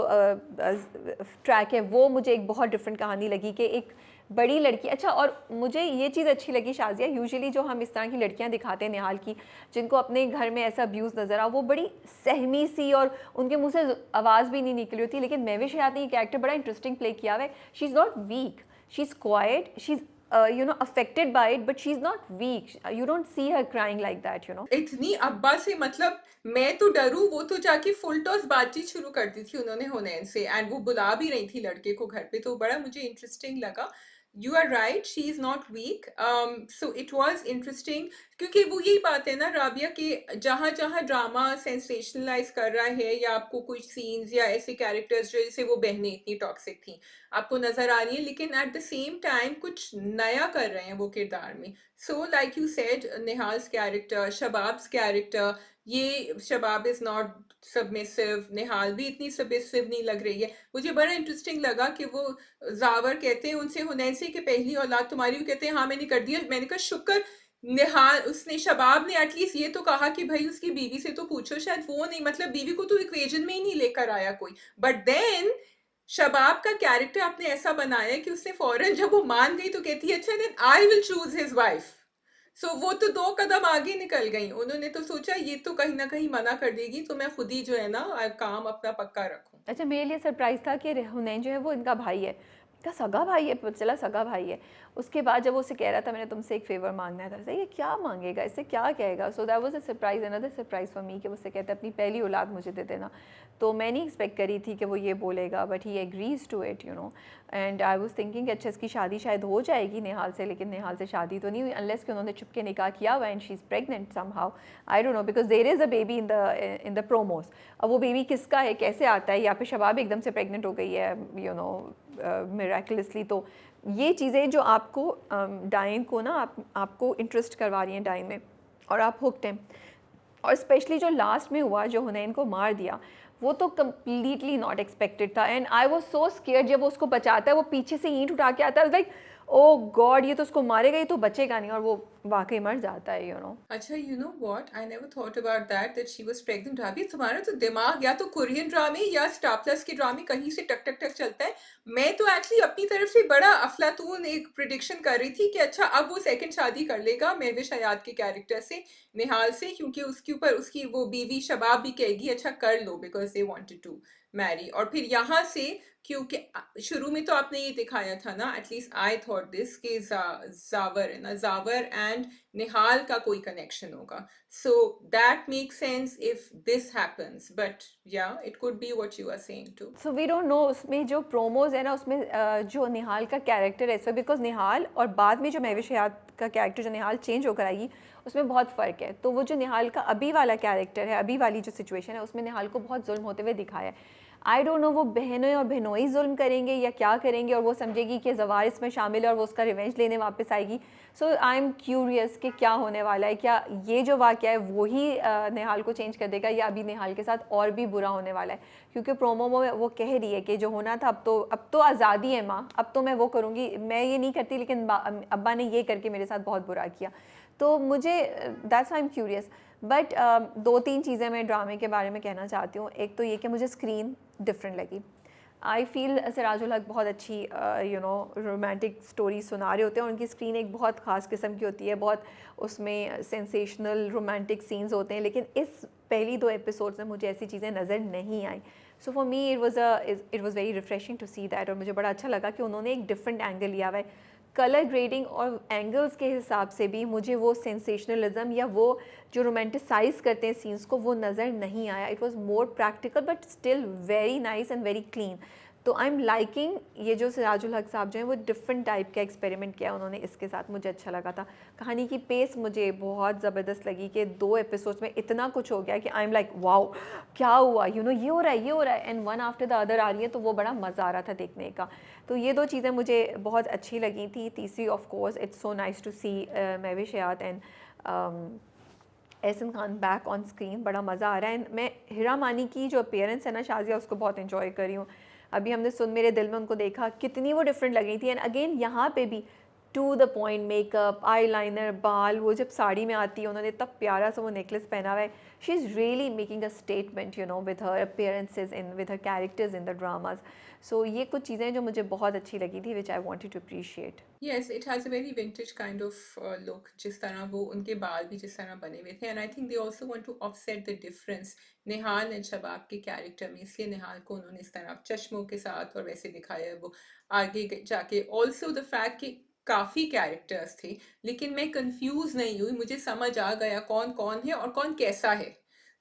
[SPEAKER 1] ट्रैक है वो मुझे एक बहुत डिफरेंट कहानी लगी कि एक बड़ी लड़की। अच्छा, और मुझे ये चीज़ अच्छी लगी शाजिया, यूजुअली जो हम इस तरह की लड़कियां दिखाते हैं निहाल की, जिनको अपने घर में ऐसा अब्यूज़ नज़र आ, वो बड़ी सहमी सी और उनके मुंह से आवाज़ भी नहीं निकली होती, लेकिन महविश हयात ने कैरेक्टर बड़ा इंटरेस्टिंग प्ले किया हुआ है। She is not weak, she is quiet, she is affected by it, but she's not weak. You don't see her crying like that.
[SPEAKER 2] इतनी अब्बा से मतलब मैं तो डरूं, वो तो जाके फुल टॉस बातचीत शुरू कर दी थी उन्होंने हुनैन से, एंड वो बुला भी रही थी लड़के को घर पे, तो बड़ा मुझे इंटरेस्टिंग लगा। You are right, she is not weak. So it was interesting क्योंकि वो यही बात है ना राबिया कि जहाँ जहाँ ड्रामा सेंसेशनलाइज कर रहा है या आपको कुछ सीन्स या ऐसे कैरेक्टर्स जैसे वो बहनें इतनी टॉक्सिक थी आपको नजर आ रही है लेकिन एट द सेम टाइम कुछ नया कर रहे हैं वो किरदार में. So like you said Nihal's character, Shabab's character, ये शबाब इज नॉट सबमिसिव, निहाल भी इतनी सबमिसिव नहीं लग रही है. मुझे बड़ा इंटरेस्टिंग लगा कि वो जावर कहते हैं उनसे हुनैन से कि पहली औलाद तुम्हारी, भी कहते हैं हाँ मैंने कर दिया. मैंने कहा शुक्र निहाल उसने शबाब ने एटलीस्ट ये तो कहा कि भाई उसकी बीवी से तो पूछो. शायद वो नहीं, मतलब बीवी को तो इक्वेशन में ही नहीं लेकर आया कोई. बट देन शबाब का कैरेक्टर आपने ऐसा बनाया कि उसने फौरन जब वो मान गई तो कहती है अच्छा then I will choose his wife. So वो तो 2 कदम आगे निकल गई. उन्होंने तो सोचा ये तो कहीं न कहीं मना कर देगी तो मैं खुद ही जो है ना काम अपना पक्का रखूँ.
[SPEAKER 1] अच्छा, मेरे लिए सरप्राइज़ था कि हुनैन जो है वो इनका भाई है। इनका सगा भाई है, पता चला सगा भाई है। उसके बाद जब वो उससे कह रहा था मैंने तुमसे एक फ़ेवर माँगना है, था ये क्या माँगेगा, इससे क्या कहेगा? So that was a surprise, another surprise for me कि वो उससे कहता है अपनी पहली औलाद मुझे दे देना। तो मैं नहीं एक्सपेक्ट करी थी कि वो ये बोलेगा, but he agrees to it, you know. And I was thinking अच्छा इसकी शादी शायद हो जाएगी नेहाल से, लेकिन नेहाल से शादी तो नहीं हुई अनलेस कि उन्होंने चुपके निकाह किया हुआ and she is pregnant somehow. I don't know because there is a baby in the promos. अब वो बेबी किसका है, कैसे आता है, या फिर शबाब एकदम से प्रेग्नेंट हो गई है, यू नो, मिराकुलसली. तो ये चीज़ें जो आपको डाइन को ना आपको इंटरेस्ट करवा रही हैं डाइन में, और आप हुक्ड हैं. और स्पेशली जो लास्ट में हुआ, जो हुनैन को मार दिया, वो तो कम्प्लीटली नॉट एक्सपेक्टेड था. And I was so scared. जब वो उसको बचाता है, वो पीछे से ईंट उठा के आता है, लाइक ओ गॉड ये तो उसको मारेगा, ये तो बचेगा नहीं, और वो वाकई मर जाता है, यू नो.
[SPEAKER 2] अच्छा, you know what, I never thought about that she was pregnant. अभी तुम्हारा तो दिमाग या तो कोरियन ड्रामे या स्टार प्लस के ड्रामे कहीं से टक टक टक चलता है. मैं तो एक्चुअली अपनी तरफ से बड़ा अफलातून एक प्रिडिक्शन कर रही थी कि अच्छा अब वो सेकंड शादी कर लेगा महविश हयात के कैरेक्टर से, निहाल से, क्योंकि उसके ऊपर उसकी वो बीवी शबाब भी कहेगी अच्छा कर लो because they wanted to marry. और फिर यहाँ से क्योंकि शुरू में तो आपने ये दिखाया था ना, एटलीस्ट आई थॉट दिस कि जावर है ना, जावर एंड निहाल का कोई कनेक्शन होगा. So that make sense if this happens, but yeah it could be what you are saying too.
[SPEAKER 1] So we don't know. उसमें जो प्रोमोज है ना, उसमें जो निहाल का कैरेक्टर है, इसमें बिकॉज निहाल और बाद में जो महविश हयात का कैरेक्टर जो निहाल चेंज होकर आएगी, उसमें बहुत फ़र्क है. तो वो जो निहाल का अभी वाला कैरेक्टर है, अभी वाली जो सिचुएशन है, उसमें निहाल को बहुत जुल्म होते हुए दिखाया है. आई डोंट नो वो बहनों और बहनोई जुल्म करेंगे या क्या करेंगे, और वो समझेगी कि जवार इसमें शामिल है और वो उसका रिवेंज लेने वापस आएगी. सो आई एम क्यूरियस कि क्या होने वाला है. क्या ये जो वाक़या है वही निहाल को चेंज कर देगा, या अभी निहाल के साथ और भी बुरा होने वाला है? क्योंकि प्रोमो में वो कह रही है कि जो होना था अब तो आज़ादी है माँ, अब तो मैं वो करूँगी, मैं ये नहीं करती लेकिन अब्बा ने ये करके मेरे साथ बहुत बुरा किया. तो मुझे that's why I am curious. But 2-3 चीज़ें मैं ड्रामे के बारे में कहना चाहती हूँ. एक तो ये कि मुझे स्क्रीन डिफरेंट लगी. आई फील सिराजुल हक बहुत अच्छी यू नो रोमांटिक स्टोरी सुना रहे होते हैं, उनकी स्क्रीन एक बहुत ख़ास किस्म की होती है, बहुत उसमें सेंसेशनल रोमांटिक सीन्स होते हैं. लेकिन इस पहली 2 एपिसोड्स में मुझे ऐसी चीज़ें नज़र नहीं आई. So for me it was very refreshing to see that. और मुझे बड़ा अच्छा लगा कि उन्होंने एक डिफरेंट एंगल लिया हुआ है. कलर ग्रेडिंग और एंगल्स के हिसाब से भी मुझे वो सेंसेशनलिज्म या वो जो रोमांटिसाइज करते हैं सीन्स को, वो नज़र नहीं आया. It was more practical but still very nice and very clean. तो आई एम लाइकिंग ये जो सिराजुल हक साहब जो हैं वो डिफरेंट टाइप का एक्सपेरिमेंट किया उन्होंने इसके साथ. मुझे अच्छा लगा था. कहानी की पेस मुझे बहुत ज़बरदस्त लगी कि 2 एपिसोड्स में इतना कुछ हो गया कि आई एम लाइक वाओ क्या हुआ, यू नो, ये हो रहा है, ये हो रहा है, and one after the other आ रही है. तो वो बड़ा मज़ा आ रहा था देखने का. तो ये 2 चीज़ें मुझे बहुत अच्छी लगी थी. तीसरी of course it's so nice to see Mahwish Hayat and Ahsan Khan back on screen. बड़ा मज़ा आ रहा है. मैं हिरा मानी की जो अपीयरेंस है ना शाजिया, उसको बहुत इन्जॉय कर रही हूँ. अभी हमने सुन मेरे दिल में उनको देखा, कितनी वो डिफरेंट लग रही थी. एंड अगेन यहाँ पे भी to the point, makeup, eyeliner, बाल, वो जब साड़ी में आती है, उन्होंने इतना प्यारा सा वो नेकलेस पहना हुआ है. She is really making a statement, you know, with her appearances in with her characters in the dramas. So ये कुछ चीज़ें जो मुझे बहुत अच्छी लगी थी, which I wanted to appreciate.
[SPEAKER 2] Yes, it has a very vintage kind of look. जिस तरह वो उनके बाल भी जिस तरह बने हुए थे, and I think they also want to offset the difference Nihal and Shabab के कैरेक्टर में, इसलिए निहाल को उन्होंने इस तरह चश्मों के साथ और वैसे दिखाया है. वो आगे जाके ऑल्सो द फैक्ट कि काफ़ी कैरेक्टर्स थे लेकिन मैं कंफ्यूज नहीं हुई, मुझे समझ आ गया कौन कौन है और कौन कैसा है.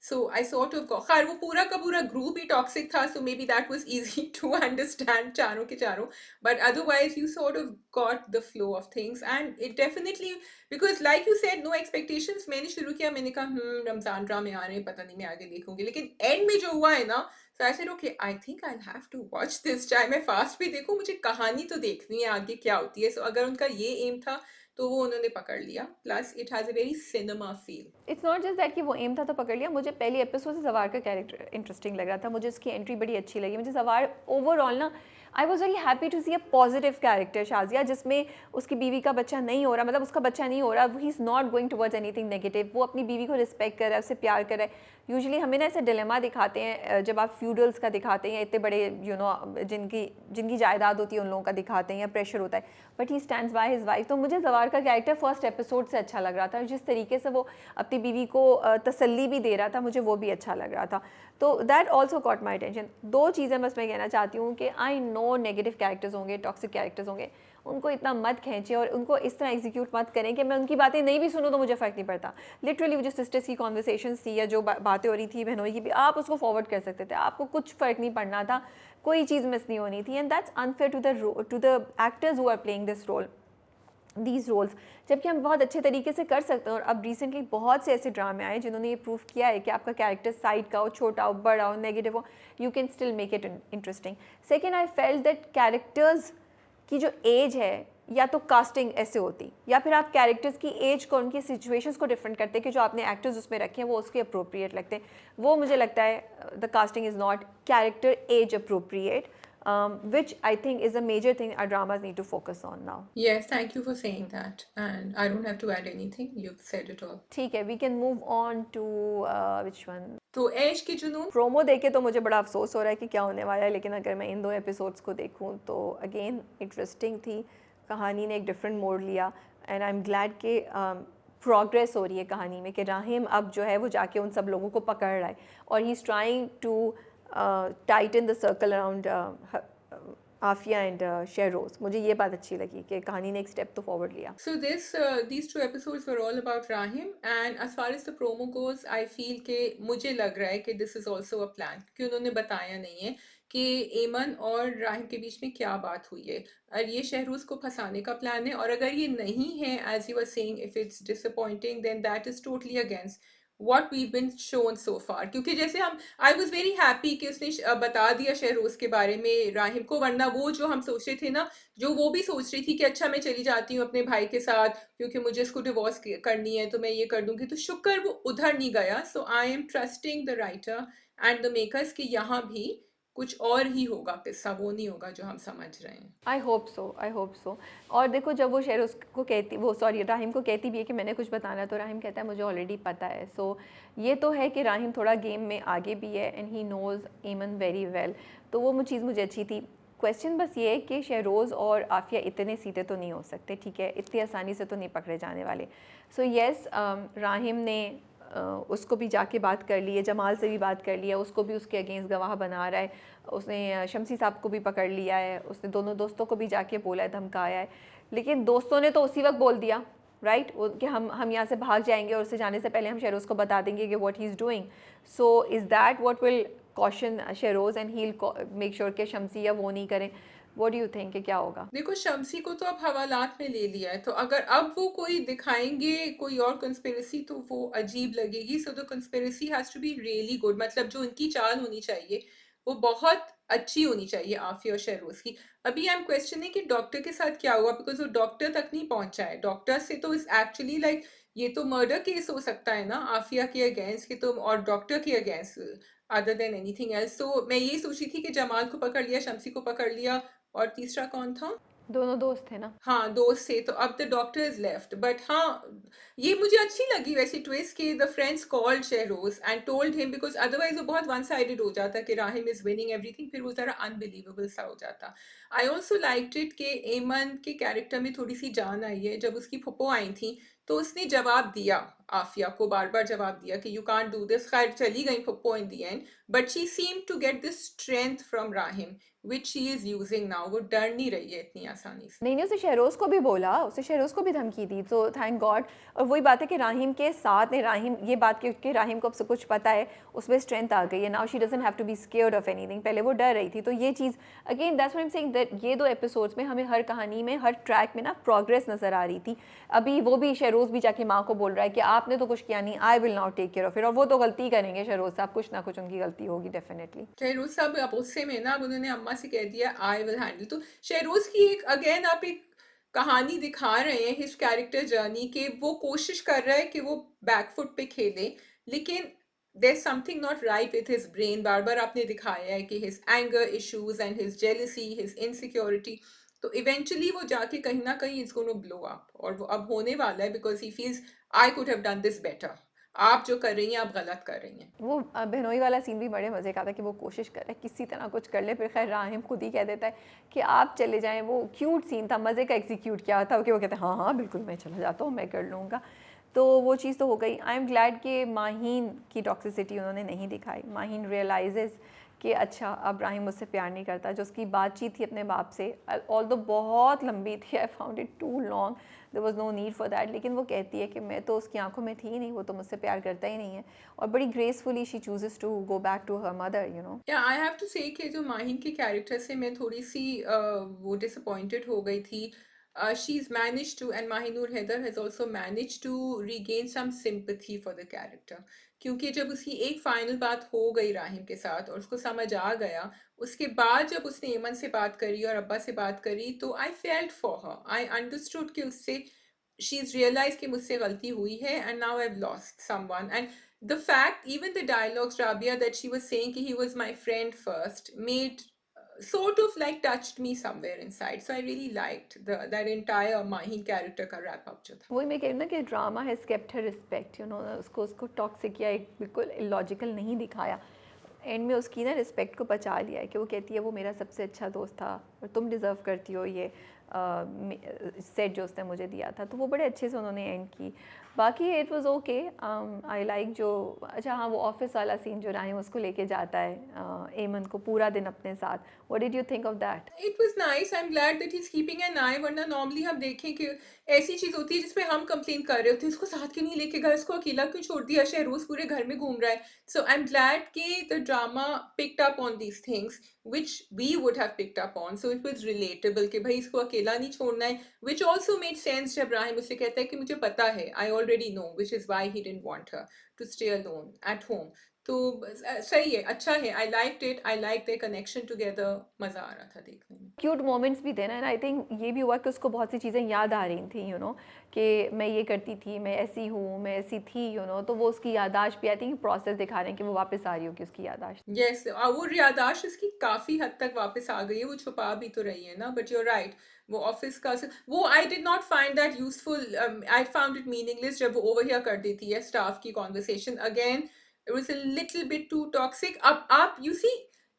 [SPEAKER 2] सो आई सॉर्ट ऑफ खैर वो पूरा का पूरा ग्रुप ही टॉक्सिक था, so maybe that was easy to understand चारों के चारों, but otherwise you sort of got the flow of things and it definitely, because like you said no expectations. मैंने शुरू किया, मैंने कहा रमजान ड्रामे आ रहे हैं, पता नहीं मैं आगे देखूंगी, लेकिन एंड में जो हुआ है ना, so I said okay I think I have to watch this, चाहे मैं फास्ट भी देखूं, मुझे कहानी तो देखनी है आगे क्या होती है। सो अगर उनका ये एम था तो वो उन्होंने पकड़ लिया, plus it has a very cinema feel.
[SPEAKER 1] It's not just that कि वो एम था तो पकड़ लिया। मुझे पहली एपिसोड से जवार का कैरेक्टर इंटरेस्टिंग लग रहा था, मुझे उसकी एंट्री बड़ी अच्छी लगी। मुझे जवार ओवरऑल ना, I was very happy to see a positive character Shazia, जिसमें उसकी बीवी का बच्चा नहीं हो रहा, मतलब उसका बच्चा नहीं हो रहा, ही is not going towards anything negative, वो अपनी बीवी को रिस्पेक्ट कर रहा है, उससे प्यार कर रहा है। यूजुअली हमें ना ऐसे डिलेमा दिखाते हैं जब आप फ्यूडल्स का दिखाते हैं, इतने बड़े जिनकी जिनकी जायदाद होती है उन लोगों का दिखाते हैं, या प्रेशर होता है, but he stands by his wife. तो मुझे जवार का कैरेक्टर फर्स्ट एपिसोड से अच्छा लग रहा था, जिस तरीके से वो अपनी बीवी को तसल्ली भी दे रहा था, मुझे वो भी अच्छा लग रहा था। तो that also caught my attention. दो चीज़ें बस मैं कहना चाहती हूँ कि आई नो नेगेटिव कैरेक्टर्स होंगे, टॉक्सिक कैरेक्टर्स होंगे, उनको इतना मत खींचें और उनको इस तरह एग्जीक्यूट मत करें कि मैं उनकी बातें नहीं भी सुनूँ तो मुझे फ़र्क नहीं पड़ता। लिटरली वो जो सिस्टर्स की कॉन्वर्सेशन थी या जो बातें हो रही थी बहनोई की भी, आप उसको फॉरवर्ड कर सकते थे, आपको कुछ फ़र्क नहीं पड़ना था, कोई चीज़ मिस नहीं होनी थी। And that's unfair to the actors who are playing this role, these roles, जबकि हम बहुत अच्छे तरीके से कर सकते हैं। और अब रिसेंटली बहुत से ऐसे ड्रामे आए जिन्होंने ये प्रूव किया है कि आपका कैरेक्टर साइड का हो, छोटा हो, बड़ा हो, नेगेटिव हो, you can still make it interesting. Second, I felt that characters की जो एज है, या तो कास्टिंग ऐसे होती, या फिर आप कैरेक्टर्स की एज को, उनकी सिचुएशंस को डिफरेंट करते कि जो आपने एक्टर्स उसमें रखे हैं वो उसके अप्रोप्रिएट लगते हैं। वो मुझे लगता है the casting is not character age appropriate, which I think is a major thing our dramas need to focus on now.
[SPEAKER 2] Yes, thank you for saying that, and I don't have to add anything, you've said it all.
[SPEAKER 1] ठीक है, we can move on to which one?
[SPEAKER 2] तो ऐश की जुनून।
[SPEAKER 1] Promo देखे तो मुझे बड़ा अफसोस हो रहा है कि क्या होने वाला है, लेकिन अगर मैं इन दो एपिसोड्स को देखूं तो अगेन इंटरेस्टिंग थी, कहानी ने एक डिफरेंट मोड़ लिया, एंड आई एम ग्लैड कि प्रोग्रेस हो रही है कहानी में, कि राहिम अब जो है वो जाके उन सब लोगों को पकड़ रहा है और he is trying to tighten the circle around Afia and Sheroz. मुझे ये बात अच्छी लगी कि कहानी ने एक स्टेप तो फॉरवर्ड लिया।
[SPEAKER 2] So these two episodes were all about Rahim, and as far as the promo goes, I feel कि मुझे लग रहा है कि this is also a plan, क्योंकि उन्होंने बताया नहीं है कि एमन और राहिम के बीच में क्या बात हुई है, और ये शहरोज को फंसाने का प्लान है। और अगर ये नहीं है, as you were saying, if it's disappointing, then that is totally against what we've been shown so far। क्योंकि जैसे हम, आई वॉज वेरी हैप्पी कि उसने बता दिया शहरोज के बारे में राहिम को, वरना वो जो हम सोच रहे थे ना, जो वो भी सोच रही थी कि अच्छा मैं चली जाती हूँ अपने भाई के साथ क्योंकि मुझे इसको डिवोर्स करनी है तो मैं ये कर दूंगी, तो शुक्र वो उधर नहीं गया। So I am trusting the writer and the makers कि यहाँ भी कुछ और ही होगा किस्सा, वो नहीं होगा जो हम समझ रहे हैं।
[SPEAKER 1] I hope so, I hope so. और देखो जब वो शेरोज को कहती, वो सॉरी राहिम को कहती भी है कि मैंने कुछ बताना है, तो राहिम कहता है मुझे ऑलरेडी पता है। सो ये तो है कि राहिम थोड़ा गेम में आगे भी है एंड ही नोज़ एमन वेरी वेल, तो वो चीज़ मुझे अच्छी थी। क्वेश्चन बस ये है कि शहरोज़ और आफिया इतने सीधे तो नहीं हो सकते, ठीक है, इतनी आसानी से तो नहीं पकड़े जाने वाले। सो येस, राहिम ने उसको भी जाके बात कर ली है, जमाल से भी बात कर लिया, उसको भी उसके अगेंस्ट गवाह बना रहा है, उसने शमसी साहब को भी पकड़ लिया है, उसने दोनों दोस्तों को भी जाके बोला है, धमकाया है। लेकिन दोस्तों ने तो उसी वक्त बोल दिया राइट कि हम यहाँ से भाग जाएंगे और उससे जाने से पहले हम शेरोज़ को बता देंगे कि what he is doing. So is that what will caution शेरोज़ and he will make sure कि शमसी या वो नहीं करें? व्हाट डू यू थिंक कि क्या होगा?
[SPEAKER 2] देखो शमसी को तो अब हवालात में ले लिया है, तो अगर अब वो कोई दिखाएंगे कोई और कंस्पिरेसी तो वो अजीब लगेगी। So the conspiracy has to be really good, मतलब जो उनकी चाल होनी चाहिए वो बहुत अच्छी होनी चाहिए आफिया और शहरोज की। अभी आई एम क्वेश्चनिंग कि डॉक्टर के साथ क्या हुआ, बिकॉज वो डॉक्टर तक नहीं पहुंचा है। डॉक्टर से तो इस एक्चुअली लाइक ये तो मर्डर केस हो सकता है ना आफिया के अगेंस्ट के, तो और डॉक्टर के against other than anything else. तो मैं ये सोची थी कि जमाल को पकड़ लिया, शमसी को पकड़ लिया, और तीसरा कौन था?
[SPEAKER 1] दोनों दोस्त थे ना।
[SPEAKER 2] हाँ दोस्त से, तो अब the doctor is left. But हाँ ये मुझे अच्छी लगी वैसे ट्विस्ट कि the friends called Shahroz and told him, because otherwise वो बहुत वन साइडेड हो जाता कि राहिम इज विनिंग एवरीथिंग, फिर वो जरा अनबिलीवेबल सा हो जाता। आई ऑल्सो लाइक्ड इट कि एमन के कैरेक्टर में थोड़ी सी जान आई है। जब उसकी फुप्पो आई थी तो उसने जवाब दिया आफिया को बार बार जवाब दिया कि यू कांट डू दिस, खैर चली गई Pappo in the end, but she seem to get this strength from Rahim which she is using now. वो डर नहीं रही है इतनी आसानी से।
[SPEAKER 1] नहीं, नहीं, उसे शहरोज़ को भी बोला, उसे शहरोज़ को भी धमकी दी, तो थैंक गॉड। और वही बात है कि राहिम के साथ है, राहिम ये बात कि राहिम को अब सब कुछ पता है, उसमें स्ट्रेंथ आ गई है, now she doesn't have to be scared of anything. पहले वो डर रही थी, तो ये चीज़ again that's what I am saying that ये 2 एपिसोड्स में हमें हर कहानी में, हर ट्रैक में ना प्रोग्रेस नज़र आ रही थी। अभी वो भी शहरोज़ भी जाके माँ को बोल रहा है कि आपने तो कुछ किया नहीं, I will now take care of it, और वो तो गलती करेंगे शहरोज़ साहब, कुछ ना कुछ उनकी गलती होगी डेफिनेटली।
[SPEAKER 2] शेहरोज साहब अब गुस्से में ना, अब उन्होंने अम्मा से कह दिया आई विल हैंडल। तो शेहरोज की एक अगेन आप एक कहानी दिखा रहे हैं हिज कैरेक्टर जर्नी के, वो कोशिश कर रहा है कि वो बैकफुट पे खेले, लेकिन there something not right with his brain. बार बार आपने दिखाया है कि his anger issues and his jealousy, his insecurity, तो इवेंचुअली वो जाके कहीं ना कहीं इज गोना ब्लो अप, और वो अब होने वाला है, because he feels I could have done this better. आप जो कर रही हैं आप गलत कर रही हैं।
[SPEAKER 1] वो बहनोई वाला सीन भी बड़े मज़े का था कि वो कोशिश कर रहा है किसी तरह कुछ कर ले, फिर खैर राहिम खुद ही कह देता है कि आप चले जाएं। वो क्यूट सीन था, मज़े का एग्जीक्यूट किया था कि वो कहते हैं हाँ हाँ बिल्कुल मैं चला जाता हूँ, मैं कर लूँगा। तो वो चीज़ तो हो गई। आई एम ग्लैड कि माहीन की टॉक्सिसिटी उन्होंने नहीं दिखाई। माहीन रियलाइजेस कि अच्छा अब राहिम मुझसे प्यार नहीं करता। जो उसकी बातचीत थी अपने बाप से, ऑल्दो बहुत लंबी थी, I found it too long, there was no need for that, लेकिन वो कहती है कि मैं तो उसकी आंखों में थी ही नहीं, वो तो मुझसे प्यार करता ही नहीं है, और बड़ी gracefully she chooses to go back to her mother, you know.
[SPEAKER 2] या आई हैव टू से कि जो माहिन के कैरेक्टर से मैं थोड़ी सी वो डिसअपॉइंटेड हो गई थी। She is manage to, and Mahnoor Haider has also manage to regain some sympathy for the character, क्योंकि जब उसकी एक फाइनल बात हो गई राहिम के साथ और उसको समझ आ गया, उसके बाद जब उसने एमन से बात करी और अब्बा से बात करी, तो I felt for her, I understood कि उससे she's realized कि मुझसे गलती हुई है, and now I've lost someone. And the fact, even the dialogues, Rabia, that she was saying कि he was my friend first, made sort of like touched me somewhere inside. So I really liked that entire Mahin character का wrap up जो था।
[SPEAKER 1] वही मैं कह रही हूँ ना कि drama has kept her respect, you know. उसको उसको टॉक्सिक या एक बिल्कुल इलॉजिकल नहीं दिखाया। एंड में उसकी ना रिस्पेक्ट को बचा लिया है कि वो कहती है वो मेरा सबसे अच्छा दोस्त था और तुम डिज़र्व करती हो ये सेट जो उसने मुझे दिया था। तो वो बड़े अच्छे से उन्होंने एंड की। बाकी it was okay. I like जो, अच्छा हाँ, वो ऑफिस वाला सीन जो राहिम उसको लेके जाता है एमन को पूरा दिन अपने साथ, what did you think of that?
[SPEAKER 2] It was nice. I'm glad that he's keeping an eye. वरना नॉर्मली हम देखें कि ऐसी चीज होती है जिसपे हम कंप्लेन कर रहे होते हैं, इसको साथ क्यों नहीं लेके गए, इसको अकेला क्यों छोड़ दिया, शहरोज पूरे घर में घूम रहा है। सो आई एम ग्लैड कि the drama picked up on these things which we would have picked up on. So it was relatable कि भाई इसको अकेला नहीं छोड़ना है, which also made sense जब राहिम उससे कहता है कि मुझे पता है, I already know, which is why he didn't want her to stay alone at home. तो सही है, अच्छा है, I like it, I like the connection together, मजा आ रहा था देखने में।
[SPEAKER 1] क्यूट मोमेंट्स भी थे ना, एंड आई थिंक ये भी हुआ कि उसको बहुत सी चीज़ें याद आ रही थी, यू नो, कि मैं ये करती थी, मैं ऐसी हूँ, मैं ऐसी थी, यू नो। तो वो उसकी याददाश्त भी, आई थिंक प्रोसेस दिखा रहे हैं कि वो वापस आ रही होगी उसकी याददाश्त।
[SPEAKER 2] यस, वो याददाश्त इसकी काफी हद तक वापस आ गई है, वो छुपा भी तो रही है ना, बट यूर राइट। वो ऑफिस का वो I did not find that useful, I found it meaningless जब वो ओवरहियर कर देती है स्टाफ की conversation. Again it was a little bit too toxic. अब आप you see,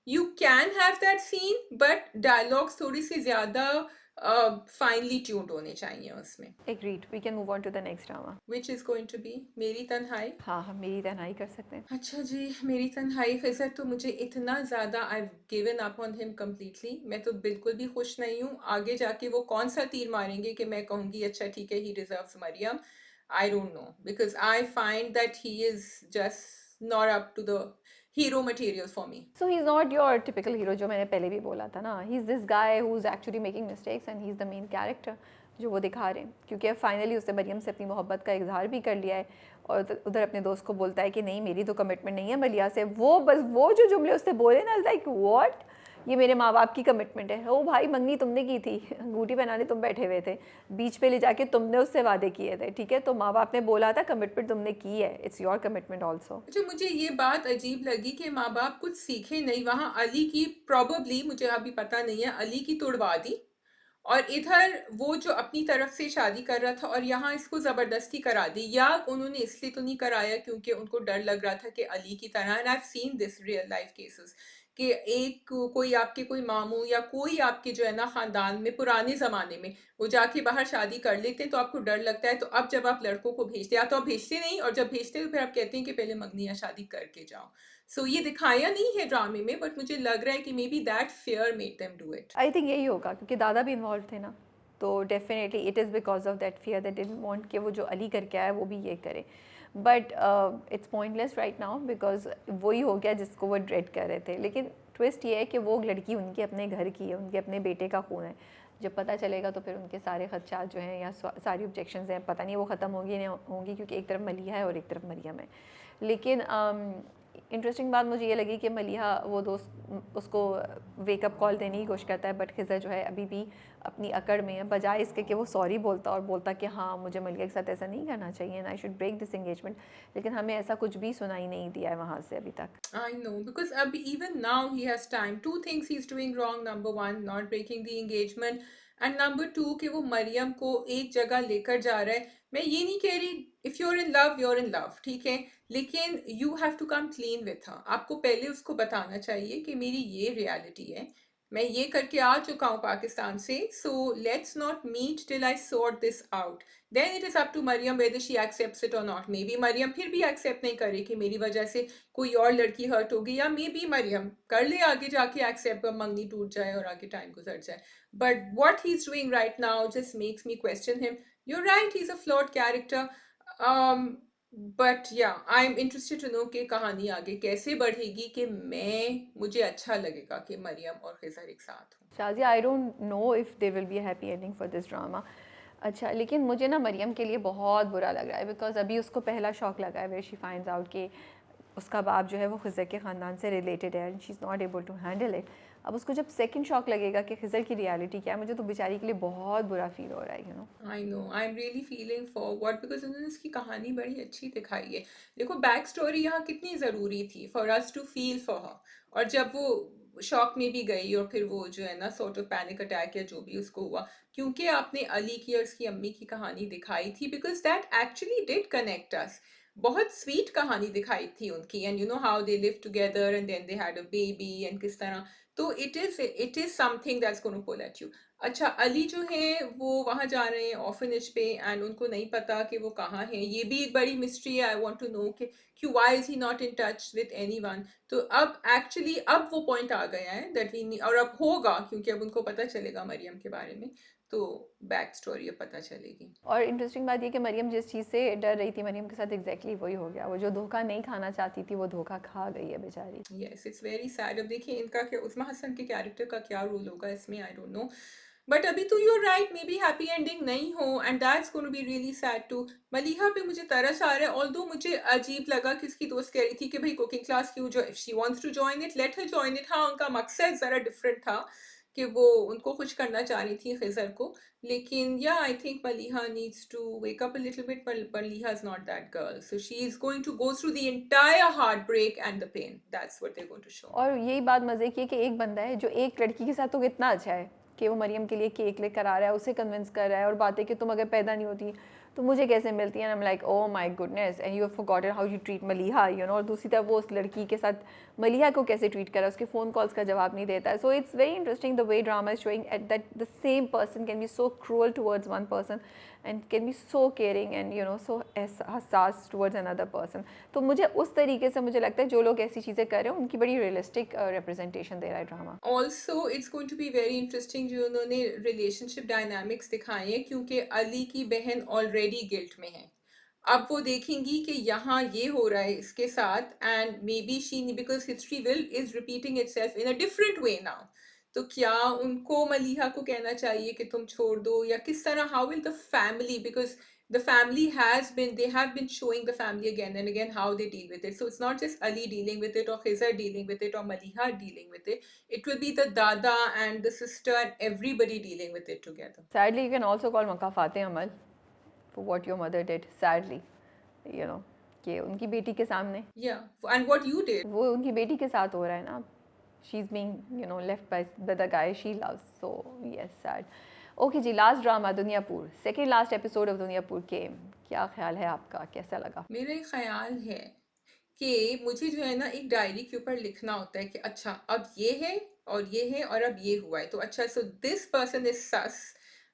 [SPEAKER 2] you can have that scene, but dialogues थोड़ी सी ज्यादा फाइनली ट्यून्ड होने चाहिए उसमें।
[SPEAKER 1] Agreed, we can move on to the next drama.
[SPEAKER 2] Which is going to be मेरी तन्हाई।
[SPEAKER 1] हाँ, हम मेरी तन्हाई कर सकते हैं।
[SPEAKER 2] अच्छा जी, मेरी तन्हाई खिज़र तो मुझे इतना ज़्यादा, I given up on him completely. मैं तो बिल्कुल भी खुश नहीं हूँ। आगे जाके वो कौन सा तीर मारेंगे कि मैं कहूँगी अच्छा ठीक है, he deserves Maryam. I don't know, because I find that he is just not up to the hero material for me.
[SPEAKER 1] So he is not your typical hero, जो मैंने पहले भी बोला था ना। He is this guy who is actually making mistakes and he is the main character जो वो दिखा रहे हैं, क्योंकि अब फाइनली उसने मरियम से अपनी मोहब्बत का इजहार भी कर लिया है, और उधर अपने दोस्त को बोलता है कि नहीं मेरी तो कमिटमेंट नहीं है मलिया से। वो बस वो जो जुमले उसने बोले ना, लाइक व्हाट, ये मेरे माँ बाप की कमिटमेंट है। ओ भाई, मंगनी तुमने की थी, अंगूठी पहनाने तुम बैठे हुए थे, बीच पे ले जाके तुमने उससे वादे किए थे, ठीक है, तो माँ बाप ने बोला था, कमिटमेंट तुमने की है, इट्स योर कमिटमेंट ऑल्सो।
[SPEAKER 2] अच्छा, मुझे ये बात अजीब लगी कि माँ बाप कुछ सीखे नहीं। वहाँ अली की प्रॉबली, मुझे अभी पता नहीं है, अली की तुड़वा दी, और इधर वो जो अपनी तरफ से शादी कर रहा था और यहाँ इसको जबरदस्ती करा दी। या उन्होंने इसलिए तो नहीं कराया क्योंकि उनको डर लग रहा था कि अली की तरह, and I have seen this real life cases, कि कोई आपके कोई मामू या कोई आपके जो है ना खानदान में पुराने ज़माने में वो जाके बाहर शादी कर लेते हैं तो आपको डर लगता है, तो अब जब आप लड़कों को भेजते, या तो आप भेजते नहीं, और जब भेजते हो फिर आप कहते हैं कि पहले मंगनी या शादी करके जाओ। सो ये दिखाया नहीं है ड्रामे में, बट मुझे लग रहा है कि may be that fear made them do it.
[SPEAKER 1] I think यही होगा क्योंकि दादा भी इन्वॉल्व थे ना, तो definitely it is because of that fear that didn't want कि वो जो अली करके आया वो भी ये करे। But it's pointless right now because वही हो गया जिसको वो ड्रेड कर रहे थे। लेकिन ट्विस्ट ये है कि वो लड़की उनके अपने घर की है, उनके अपने बेटे का खून है। जब पता चलेगा तो फिर उनके सारे खदशात जो हैं या सारी ऑब्जेक्शंस हैं, पता नहीं वो ख़त्म होंगी नहीं होंगी, क्योंकि एक तरफ मलिहा है और एक तरफ मरियम है। लेकिन इंटरेस्टिंग बात मुझे ये लगी कि मलिहा वो दोस्त उसको वेकअप कॉल देने की कोशिश करता है, बट खिज़र जो है अभी भी अपनी अकड़ में है, बजाय इसके कि वो सॉरी बोलता और बोलता कि हाँ मुझे मलिहा के साथ ऐसा नहीं करना चाहिए and I should break this engagement. लेकिन हमें ऐसा कुछ भी सुनाई नहीं दिया है वहाँ से अभी तक।
[SPEAKER 2] I know, because even now he has time. Two things he's doing wrong. Number one, not breaking the engagement. And number two, कि वो मरियम को एक जगह लेकर जा रहा है। मैं ये नहीं कह रही, if you're in love, you're in love, ठीक है? लेकिन you have to come clean with her. आपको पहले उसको बताना चाहिए कि मेरी ये reality है। मैं ये करके आ चुका हूँ पाकिस्तान से, so let's not meet till I sort this out. Then it is up to Mariam whether she accepts it or not. Maybe Mariam फिर भी accept नहीं करे कि मेरी वजह से कोई और लड़की हर्ट होगी, या मे बी मरियम कर ले आगे जाके एक्सेप्ट, मंगनी टूट जाए और आगे टाइम गुजर जाए। But what he is doing right now just makes me question him. You are right, he is a flawed character, but yeah I am interested to know कि कहानी आगे कैसे बढ़ेगी, कि मुझे अच्छा लगेगा कि मरियम और खिज़र एक साथ हों।
[SPEAKER 1] Shazia, I don't know if there will be a happy ending for this drama. अच्छा, लेकिन मुझे ना मरियम के लिए बहुत बुरा लग रहा है बिकॉज अभी उसको पहला शॉक लगा है वेयर शी फाइंड्स आउट कि उसका बाप जो है वो खिज़र के ख़ानदान से रिलेटेड है and she is not able to handle it. अब उसको जब सेकंड शॉक लगेगा कि खिज़र की रियलिटी क्या है, मुझे तो बेचारी के लिए बहुत बुरा फील हो रहा है, you know.
[SPEAKER 2] I know, I am really feeling forward, because उन्होंने इसकी कहानी बड़ी अच्छी दिखाई है। देखो बैक स्टोरी यहाँ कितनी ज़रूरी थी for us to feel for her. और जब वो शॉक में भी गई और फिर वो जो है ना सॉर्ट ऑफ पैनिक अटैक या जो भी उसको हुआ, क्योंकि आपने अली की और उसकी अम्मी की कहानी दिखाई थी, because that actually did connect us. बहुत स्वीट कहानी दिखाई थी उनकी, and you know how they live together and then they had a baby and किस तरह। तो it is something that's gonna pull at you. अच्छा, अली जो है वो वहाँ जा रहे हैं ऑर्फनेज पे, एंड उनको नहीं पता कि वो कहाँ हैं। ये भी एक बड़ी मिस्ट्री है। आई वांट टू नो कि क्यों, why is he not in touch with anyone. तो अब एक्चुअली अब वो पॉइंट आ गया है दैट वी, और अब होगा क्योंकि अब उनको पता चलेगा मरियम के बारे में, तो बैक स्टोरी अब पता चलेगी।
[SPEAKER 1] और इंटरेस्टिंग बात ये कि मरियम जिस चीज़ से डर रही थी, मरियम के साथ एग्जैक्टली वही हो गया। वो जो धोखा नहीं खाना चाहती थी वो धोखा खा गई है बेचारी।
[SPEAKER 2] Yes, it's very sad. अब देखिए इनका क्या, उस्मा हसन के कैरेक्टर का क्या रोल होगा इसमें, आई डोंट नो। बट अभी तो you're right, maybe happy ending नहीं हो, and that's gonna be really sad too. Maliha पे मुझे तरस आ रहा है, ऑल्दो मुझे अजीब लगा कि उसकी दोस्त कह रही थी कि भाई कुकिंग क्लास क्यों, जो if she wants to join it let her join it. हाँ, उनका मकसद ज़रा डिफरेंट था कि वो उनको खुश करना चाह रही थी खिज़र को। लेकिन या I think Maliha needs to wake up a little bit, but Maliha is not that girl, so she is going to go through the entire heartbreak and the pain. That's what they're going to show.
[SPEAKER 1] और यही बात मज़े की है कि एक बंदा है जो एक लड़की के साथ तो कितना अच्छा है कि वो मरियम के लिए केक लेकर आ रहा है, उसे कन्विंस कर रहा है और बातें कि तुम अगर पैदा नहीं होती तो मुझे कैसे मिलती है। I am like oh my goodness and you have forgotten how you treat Maliha, you know. और दूसरी तरफ वो उस लड़की के साथ मलिहा को कैसे ट्रीट कर रहा है, उसके फ़ोन कॉल्स का जवाब नहीं देता है। So it's very interesting the way drama is showing at that the same person can be so cruel towards one person and can be so caring and you know so हसास towards another person. तो मुझे उस तरीके से मुझे लगता है जो लोग ऐसी चीज़ें कर रहे हैं उनकी बड़ी रियलिस्टिक रिप्रेजेंटेशन दे रहा है drama.
[SPEAKER 2] Also, it's going to be very interesting जो उन्होंने relationship dynamics दिखाए हैं, क्योंकि अली की बहन ऑलरेडी गिल्ट में है। अब वो देखेंगी कि यहाँ ये हो रहा है इसके साथ, and may be she, because history will is repeating itself in a different way now. तो क्या उनको मलिहा को कहना चाहिए कि तुम छोड़ दो, या किस तरह, how will the family, because the family has been, they have been showing the family again and again how they deal with it. So it's not just Ali dealing with it or Khizar dealing with it or Maliha dealing with it. It will be the dada and the sister and everybody dealing with it together.
[SPEAKER 1] Sadly, you can also call Makafate Amal for what your mother did. Sadly, you know, कि उनकी बेटी के सामने
[SPEAKER 2] Yeah, and what you did.
[SPEAKER 1] वो उनकी बेटी के साथ हो रहा है ना। She is being you know left by the guy she loves, so yes sad. Okay ji, last drama Duniyapur, second last episode of Duniyapur के। क्या ख्याल है आपका, कैसा लगा?
[SPEAKER 2] मेरा ख्याल है कि मुझे जो है ना एक डायरी के ऊपर लिखना होता है कि अच्छा अब ये है और ये है और अब ये हुआ है, तो अच्छा so this person is sus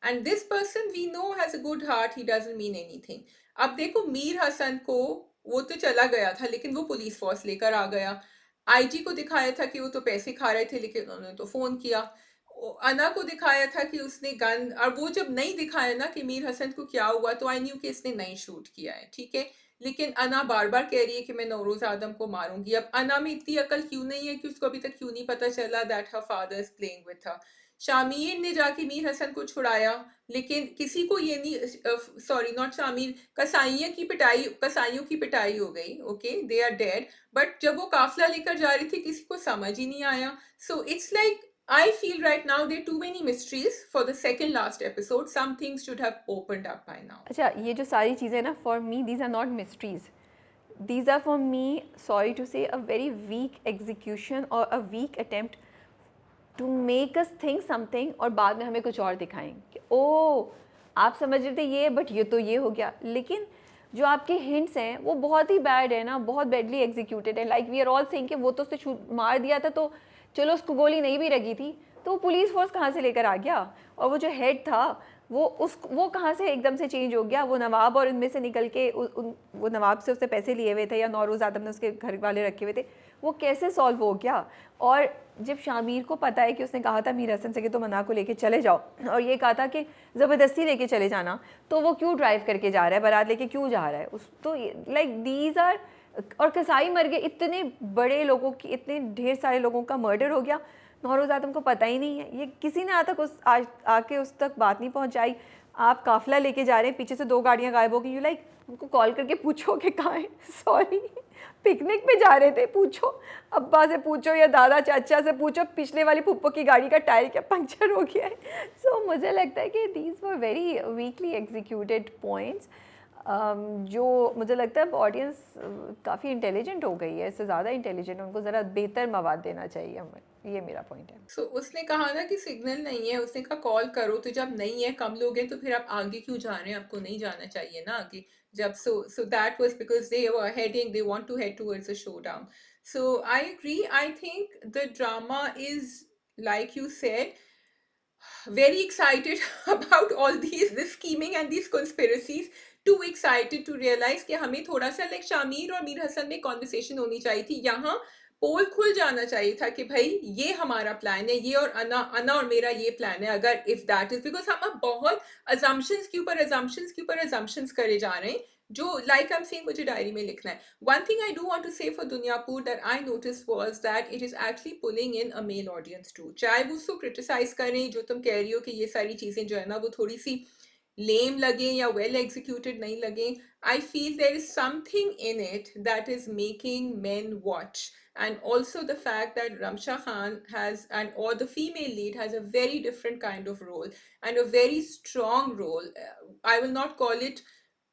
[SPEAKER 2] and this person we know has a good heart, he doesn't mean anything. अब देखो मीर हसन को, वो तो चला गया था लेकिन वो पुलिस फोर्स लेकर आ गया। आईजी को दिखाया था कि वो तो पैसे खा रहे थे लेकिन उन्होंने तो फोन किया। अना को दिखाया था कि उसने गन, और वो जब नहीं दिखाया ना कि मीर हसन को क्या हुआ, तो आई न्यू कि इसने नहीं शूट किया है, ठीक है। लेकिन अना बार बार कह रही है कि मैं नौरोज आदम को मारूंगी। अब अना में इतनी अकल क्यों नहीं है कि उसको अभी तक क्यों नहीं पता चला that her father is playing with her. Shamir ने जाके मीर हसन को छुड़ाया, लेकिन किसी को ये नहीं, सॉरी नॉट शामीर, कसाइयों की पिटाई हो गई, okay they are dead. But जब वो काफिला लेकर जा रही थी किसी को समझ ही नहीं आया। So it's like I feel right now there are too many mysteries for the second last episode. Some things should have opened up by now.
[SPEAKER 1] अच्छा, ये जो सारी चीज़ें ना, for me these are not mysteries, these are for me, sorry to say, a very weak execution or a weak attempt to make us think something और बाद में हमें कुछ और दिखाएं कि ओ आप समझ रहे थे ये, बट ये तो ये हो गया। लेकिन जो आपके हिंट्स हैं वो बहुत ही बैड है ना, बहुत बैडली एग्जीक्यूटेड है। Like we are all saying कि वो तो उसने मार दिया था, तो चलो उसको गोली नहीं भी लगी थी तो वो पुलिस फोर्स कहाँ से लेकर आ गया, और वो जो हेड था वो कहाँ से एकदम से चेंज हो गया। वो नवाब और इनमें से निकल के वो नवाब से उसने पैसे लिए हुए थे या नौरोज़ आदम ने उसके घर वाले रखे हुए थे, वो कैसे सॉल्व हो गया। और जब शामीर को पता है कि उसने कहा था मीर हसन से कि तुम अना को लेके चले जाओ, और ये कहा था कि ज़बरदस्ती लेके चले जाना, तो वो क्यों ड्राइव करके जा रहा है, बारात लेके क्यों जा रहा है उस, तो लाइक दीज आर। और कसाई मर गए, इतने बड़े लोगों की, इतने ढेर सारे लोगों का मर्डर हो गया, नौरोज़ आदम को पता ही नहीं है। ये किसी ने आज आके उस तक बात नहीं पहुंचाई। आप काफिला लेके जा रहे हैं, पीछे से 2 गाड़ियां गायब हो गई, यू लाइक उनको कॉल करके पूछो कि कहाँ है, सॉरी पिकनिक पे जा रहे थे, पूछो अब्बा से, पूछो या दादा चाचा से पूछो पिछले वाली पुप्पो की गाड़ी का टायर क्या पंक्चर हो गया है। सो मुझे लगता है कि these were very weekly executed points, जो मुझे लगता है ऑडियंस काफ़ी इंटेलिजेंट हो गई है, इससे ज़्यादा इंटेलिजेंट, उनको ज़रा बेहतर मवाद देना चाहिए हमें, ये मेरा पॉइंट है।
[SPEAKER 2] सो उसने कहा ना कि सिग्नल नहीं है, उसने कहा कॉल करो, तो जब नहीं है, कम लोग हैं, तो फिर आप आगे क्यों जा रहे हैं, आपको नहीं जाना चाहिए ना आगे। जब so that was because they were heading, they want to head towards a showdown. So I agree. I think the drama is, like you said, very excited about all these this scheming and these conspiracies. Too excited to realize कि हमें थोड़ा सा like Shamir और मीर हसन में conversation होनी चाहिए थी, यहाँ पोल खुल जाना चाहिए था कि भाई ये हमारा प्लान है, ये और अना और मेरा ये प्लान है। अगर इफ दैट इज, बिकॉज हम अब बहुत assumptions के ऊपर assumptions करे जा रहे हैं, जो लाइक आई एम सेइंग मुझे डायरी में लिखना है। One thing I do want to say for Duniyapur that I notice was that it is actually pulling in a male audience too. चाहे वो उसको क्रिटिसाइज करें, जो तुम कह रही हो कि ये सारी चीजें जो है ना वो थोड़ी सी lame लगे या well executed नहीं लगे, I feel there is something in it that is making men watch. And also the fact that Ramsha Khan has, and or the female lead has a very different kind of role and a very strong role. I will not call it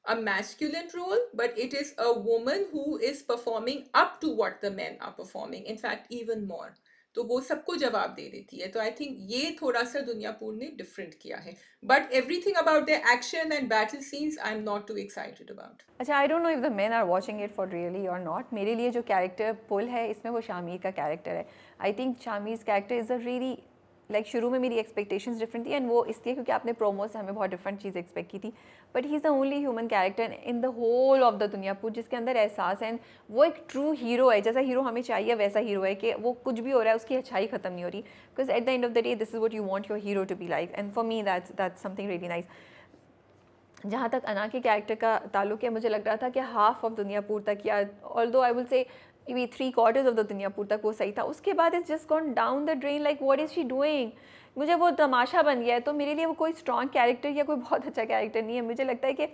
[SPEAKER 2] a masculine role, but it is a woman who is performing up to what the men are performing, in fact even more. तो वो सबको जवाब दे देती है। तो I think ये थोड़ा सा दुनियापुर ने डिफरेंट किया है, but everything about the action and battle scenes I am not too excited about.
[SPEAKER 1] अच्छा, I don't know if the men are watching it for really और नॉट। मेरे लिए जो कैरेक्टर पुल है इसमें वो शामीर का कैरेक्टर है। I think Shamir character is a really, like शुरू में मेरी एक्सपेक्टेशंस डिफरेंट थी, एंड वो इसलिए क्योंकि आपने प्रोमो से हमें बहुत डिफरेंट चीज़ एक्सपेक्ट की थी, but he is the only human character in the whole of the Duniyapur जिसके अंदर एहसास है। वो एक ट्रू हीरो है, जैसा हीरो हमें चाहिए वैसा हीरो है, कि वो कुछ भी हो रहा है उसकी अच्छाई खत्म नहीं हो रही, because at the end of the day this is what you want your hero to be like, and for me that's something really nice. जहाँ तक अना के कैरेक्टर का ताल्लुक है, मुझे लग रहा था कि हाफ ऑफ दुनियापुर तक, या although I will say maybe 3/4 of the Duniyapur तक वो सही था, उसके बाद it's just gone down the drain. Like what is she doing, मुझे वो तमाशा बन गया है। तो मेरे लिए वो कोई स्ट्रॉन्ग कैरेक्टर या कोई बहुत अच्छा कैरेक्टर नहीं है। मुझे लगता है कि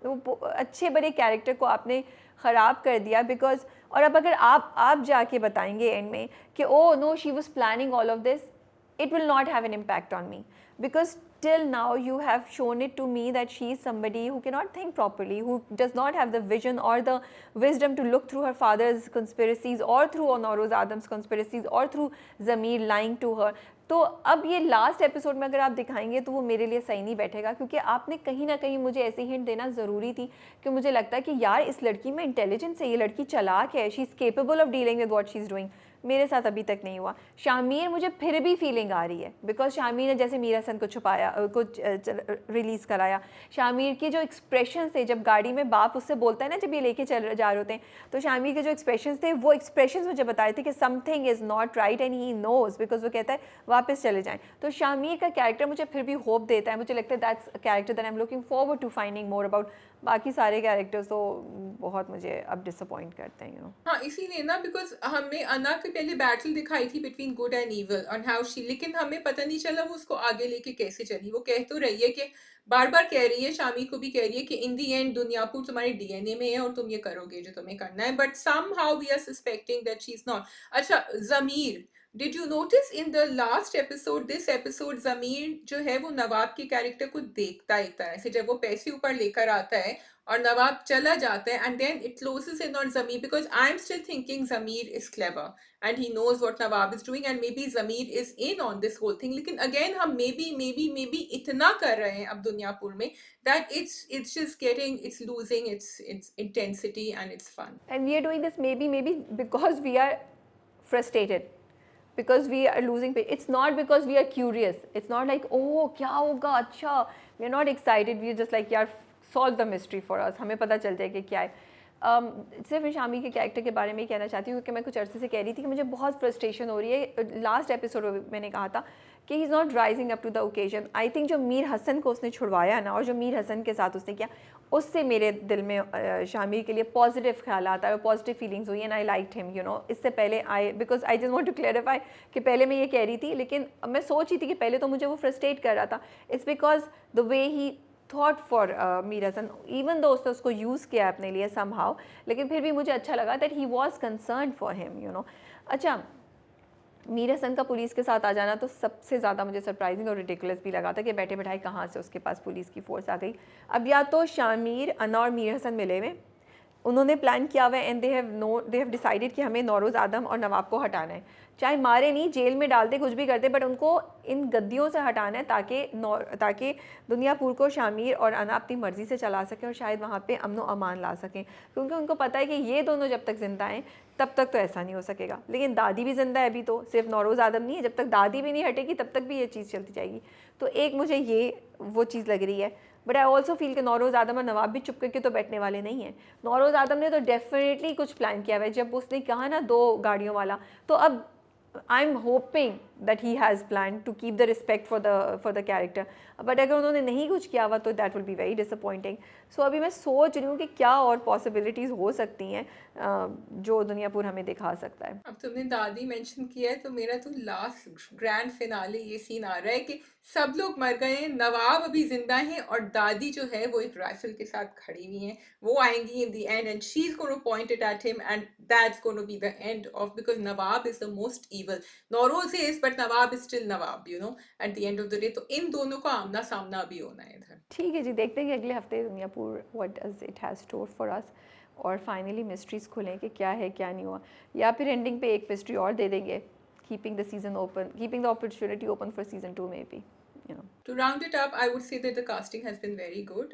[SPEAKER 1] वो अच्छे बड़े कैरेक्टर को आपने ख़राब कर दिया, बिकॉज और अब अगर आप जाके बताएंगे एंड में कि oh no she was planning all of this, it will not have an impact on me, because till now you have shown it to me that she is somebody who cannot think properly, who does not have the vision or the wisdom to look through her father's conspiracies or through Noroz Adam's conspiracies or through Zamir lying to her. तो अब ये last episode में अगर आप दिखाएंगे तो वो मेरे लिए सही नहीं बैठेगा, क्योंकि आपने कहीं ना कहीं मुझे ऐसी हिंट देना ज़रूरी थी कि मुझे लगता है कि यार इस लड़की में इंटेलिजेंस है, ये लड़की चालाक है, she is capable of dealing with what she is doing. मेरे साथ अभी तक नहीं हुआ। शामिर मुझे फिर भी फीलिंग आ रही है, बिकॉज शामिर ने जैसे मीरा हसन को छुपाया, कुछ रिलीज़ कराया। शामिर के जो एक्सप्रेशन थे जब गाड़ी में बाप उससे बोलता है ना, जब ये लेके चल जा रहे होते हैं, तो शामिर के जो एक्सप्रेशन थे वो एक्सप्रेशन मुझे बता रहे थे कि something is not right and he knows, because वो कहता है वापस चले जाएं। तो शामिर का कैरेक्टर मुझे फिर भी होप देता है, मुझे लगता है that's character that I am looking forward to finding more about. बाकी सारे कैरेक्टर्स तो बहुत मुझे अब डिसअपॉइंट करते हैं,
[SPEAKER 2] हाँ, इसीलिए ना, बिकॉज हमें अना की पहले बैटल दिखाई थी बिटवीन गुड एंड इविल और हाउ शी, लेकिन हमें पता नहीं चला वो उसको आगे लेके कैसे चली। वो कह तो रही है कि बार बार कह रही है, शामी को भी कह रही है कि इन दी एंड दुनियापुर तुम्हारे डीएनए में है और तुम ये करोगे जो तुम्हें करना है, but somehow we are suspecting that she is not. अच्छा, Zameer, did you notice in the last episode, this episode, Zameer जो है वो नवाब के कैरेक्टर को देखता है एक तरह से, जब वो पैसे ऊपर लेकर आता है और नवाब चला जाता है, and then it closes in on Zameer, because I am still thinking Zameer is clever and he knows what Nawab is doing, and maybe Zameer is in on this whole thing. लेकिन अगेन हम मे बी इतना कर रहे हैं अब दुनियापुर में that it's just getting, it's losing its intensity and its fun.
[SPEAKER 1] and we are doing this maybe because we are frustrated, because we are losing it's not because we are curious, it's not like oh kya hoga acha, we are not excited, we are just like yaar solve the mystery for us, हमें पता चल जाए कि क्या है। सिर्फ मैं शामी के कैरेक्टर के बारे में ही कहना चाहती हूँ, क्योंकि मैं कुछ अरसे से कह रही थी कि मुझे बहुत फ्रस्ट्रेशन हो रही है। लास्ट एपिसोड में मैंने कहा था कि he is not rising up to the occasion. I think जो मीर हसन को उसने छुड़वाया ना, और जो मीर हसन के साथ उसने किया, उससे मेरे दिल में शामिर के लिए पॉजिटिव ख्याल आता है, पॉजिटिव फीलिंग्स हुई, and I liked him, you know. इससे पहले because I just want to clarify कि पहले मैं ये कह रही थी, लेकिन मैं सोच रही थी कि पहले तो मुझे वो फ्रस्ट्रेट कर रहा था। It's because the way he thought for Mir Hasan, even though उसने उसको यूज़ किया अपने लिए समहाउ, लेकिन फिर भी मुझे अच्छा लगा that he was concern for him, you no. अच्छा, मीर हसन का पुलिस के साथ आ जाना तो सबसे ज़्यादा मुझे सरप्राइजिंग और रिडिकुलस भी लगा था कि बैठे बैठाए कहाँ से उसके पास पुलिस की फोर्स आ गई। अब या तो शामिर, अना और मीर हसन मिले हुए, उन्होंने प्लान किया हुआ है, एंड दे हैव डिसाइडेड कि हमें नौरोज़ आदम और नवाब को हटाना है, चाहे मारे नहीं, जेल में डालते, कुछ भी करते, बट उनको इन गद्दियों से हटाना है ताकि दुनियापुर को शामिर और अना अपनी मर्ज़ी से चला सकें और शायद वहाँ पे अमन व अमान ला सकें, क्योंकि उनको पता है कि ये दोनों जब तक ज़िंदा हैं तब तक तो ऐसा नहीं हो सकेगा। लेकिन दादी भी ज़िंदा है अभी, तो सिर्फ नौरोज़ आदम नहीं है, जब तक दादी भी नहीं हटेगी तब तक भी ये चीज़ चलती जाएगी। तो एक मुझे ये वो चीज़ लग रही है, बट आई ऑल्सो फील कि नौरोज़ आदम और नवाब भी चुप करके तो बैठने वाले नहीं हैं। नौरोज़ आदम ने तो डेफिनेटली कुछ प्लान किया हुआ है। जब उसने कहा ना 2 गाड़ियों वाला, तो अब I am hoping that he has plan to keep the respect for the character, but अगर उन्होंने नहीं कुछ किया हुआ तो that will be very disappointing. So अभी मैं सोच रही हूँ कि क्या और पॉसिबिलिटीज़ हो सकती हैं जो दुनियापुर हमें दिखा सकता है।
[SPEAKER 2] अब तुमने दादी मेंशन किया है तो मेरा तो लास्ट ग्रैंड फिनाले ये सीन आ रहा है कि सब लोग मर गए हैं, नवाब अभी जिंदा हैं और दादी जो है वो एक राइफल के साथ खड़ी हुई हैं। वो आएंगी इन the and and she is gonna point it at him and that's gonna be the end of, because Nawab is the most evil. Nowruz is, but Nawab is still Nawab, you know, eight the end of the day. तो इन दोनों का आमना सामना अभी होना है इधर।
[SPEAKER 1] ठीक है जी, देखते हैं कि अगले हफ्ते Duniyapur what does it has store for us, और फाइनली मिस्ट्रीज़ खुलें कि क्या है क्या नहीं हुआ, या फिर एंडिंग पे एक मिस्ट्री और दे देंगे, keeping the season open, keeping the opportunity open for season 2 may be, you know.
[SPEAKER 2] To round it up, I would say that the casting has been very good.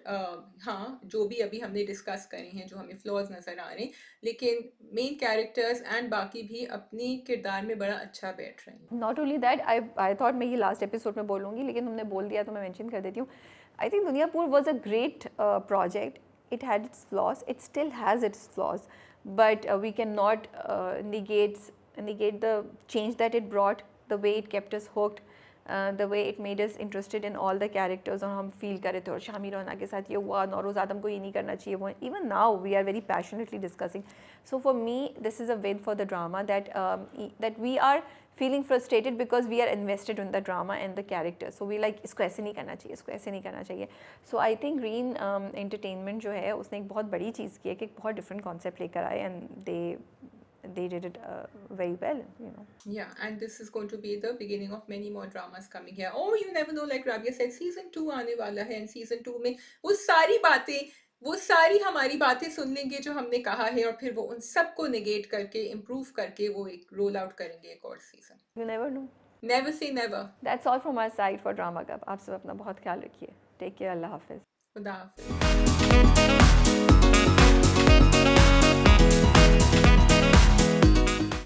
[SPEAKER 2] हाँ, जो भी अभी हमने डिस्कस करे हैं, जो हमें फ्लॉज नज़र आ रहे हैं, लेकिन मेन कैरेक्टर्स एंड बाकी भी अपनी किरदार में बड़ा अच्छा बैठ रहे हैं।
[SPEAKER 1] Not only that, I thought मैं ये लास्ट एपिसोड में बोलूँगी, लेकिन तुमने बोल दिया तो मैं मेंशन कर देती हूँ। I think Duniyapur was a great project, it had its flaws, it still has its flaws, but we can not negate the change that it brought, the way it kept us hooked, the way it made us interested in all the characters, और हम feel कर रहे थे और शामिर और अना के साथ ये हुआ, नौरोज़ आदम को ये नहीं करना चाहिए, वो even now we are very passionately discussing. So for me this is a win for the drama, that we are feeling frustrated because we are invested in the drama and the character, so we like इसको ऐसे नहीं करना चाहिए, इसको ऐसे नहीं करना चाहिए। सो आई थिंक ग्रीन एंटरटेनमेंट जो है उसने एक बहुत बड़ी चीज़ की है कि एक बहुत डिफरेंट कॉन्सेप्ट लेकर आए, and they did it very well, you know.
[SPEAKER 2] Yeah, and this is going to be the beginning of many more dramas coming here. Oh, you never know, like Rabia said, season 2 आने वाला है, and season 2 में वो सारी हमारी बातें सुन लेंगे जो हमने कहा है, और फिर वो उन सबको नेगेट करके, इम्प्रूव करके वो एक रोल आउट करेंगे एक और season.
[SPEAKER 1] You never know.
[SPEAKER 2] Never say never.
[SPEAKER 1] That's all from my side for drama club. आप सब अपना बहुत ख्याल रखिए। Take care. अल्लाह हाफिज़।
[SPEAKER 2] खुदा हाफिज।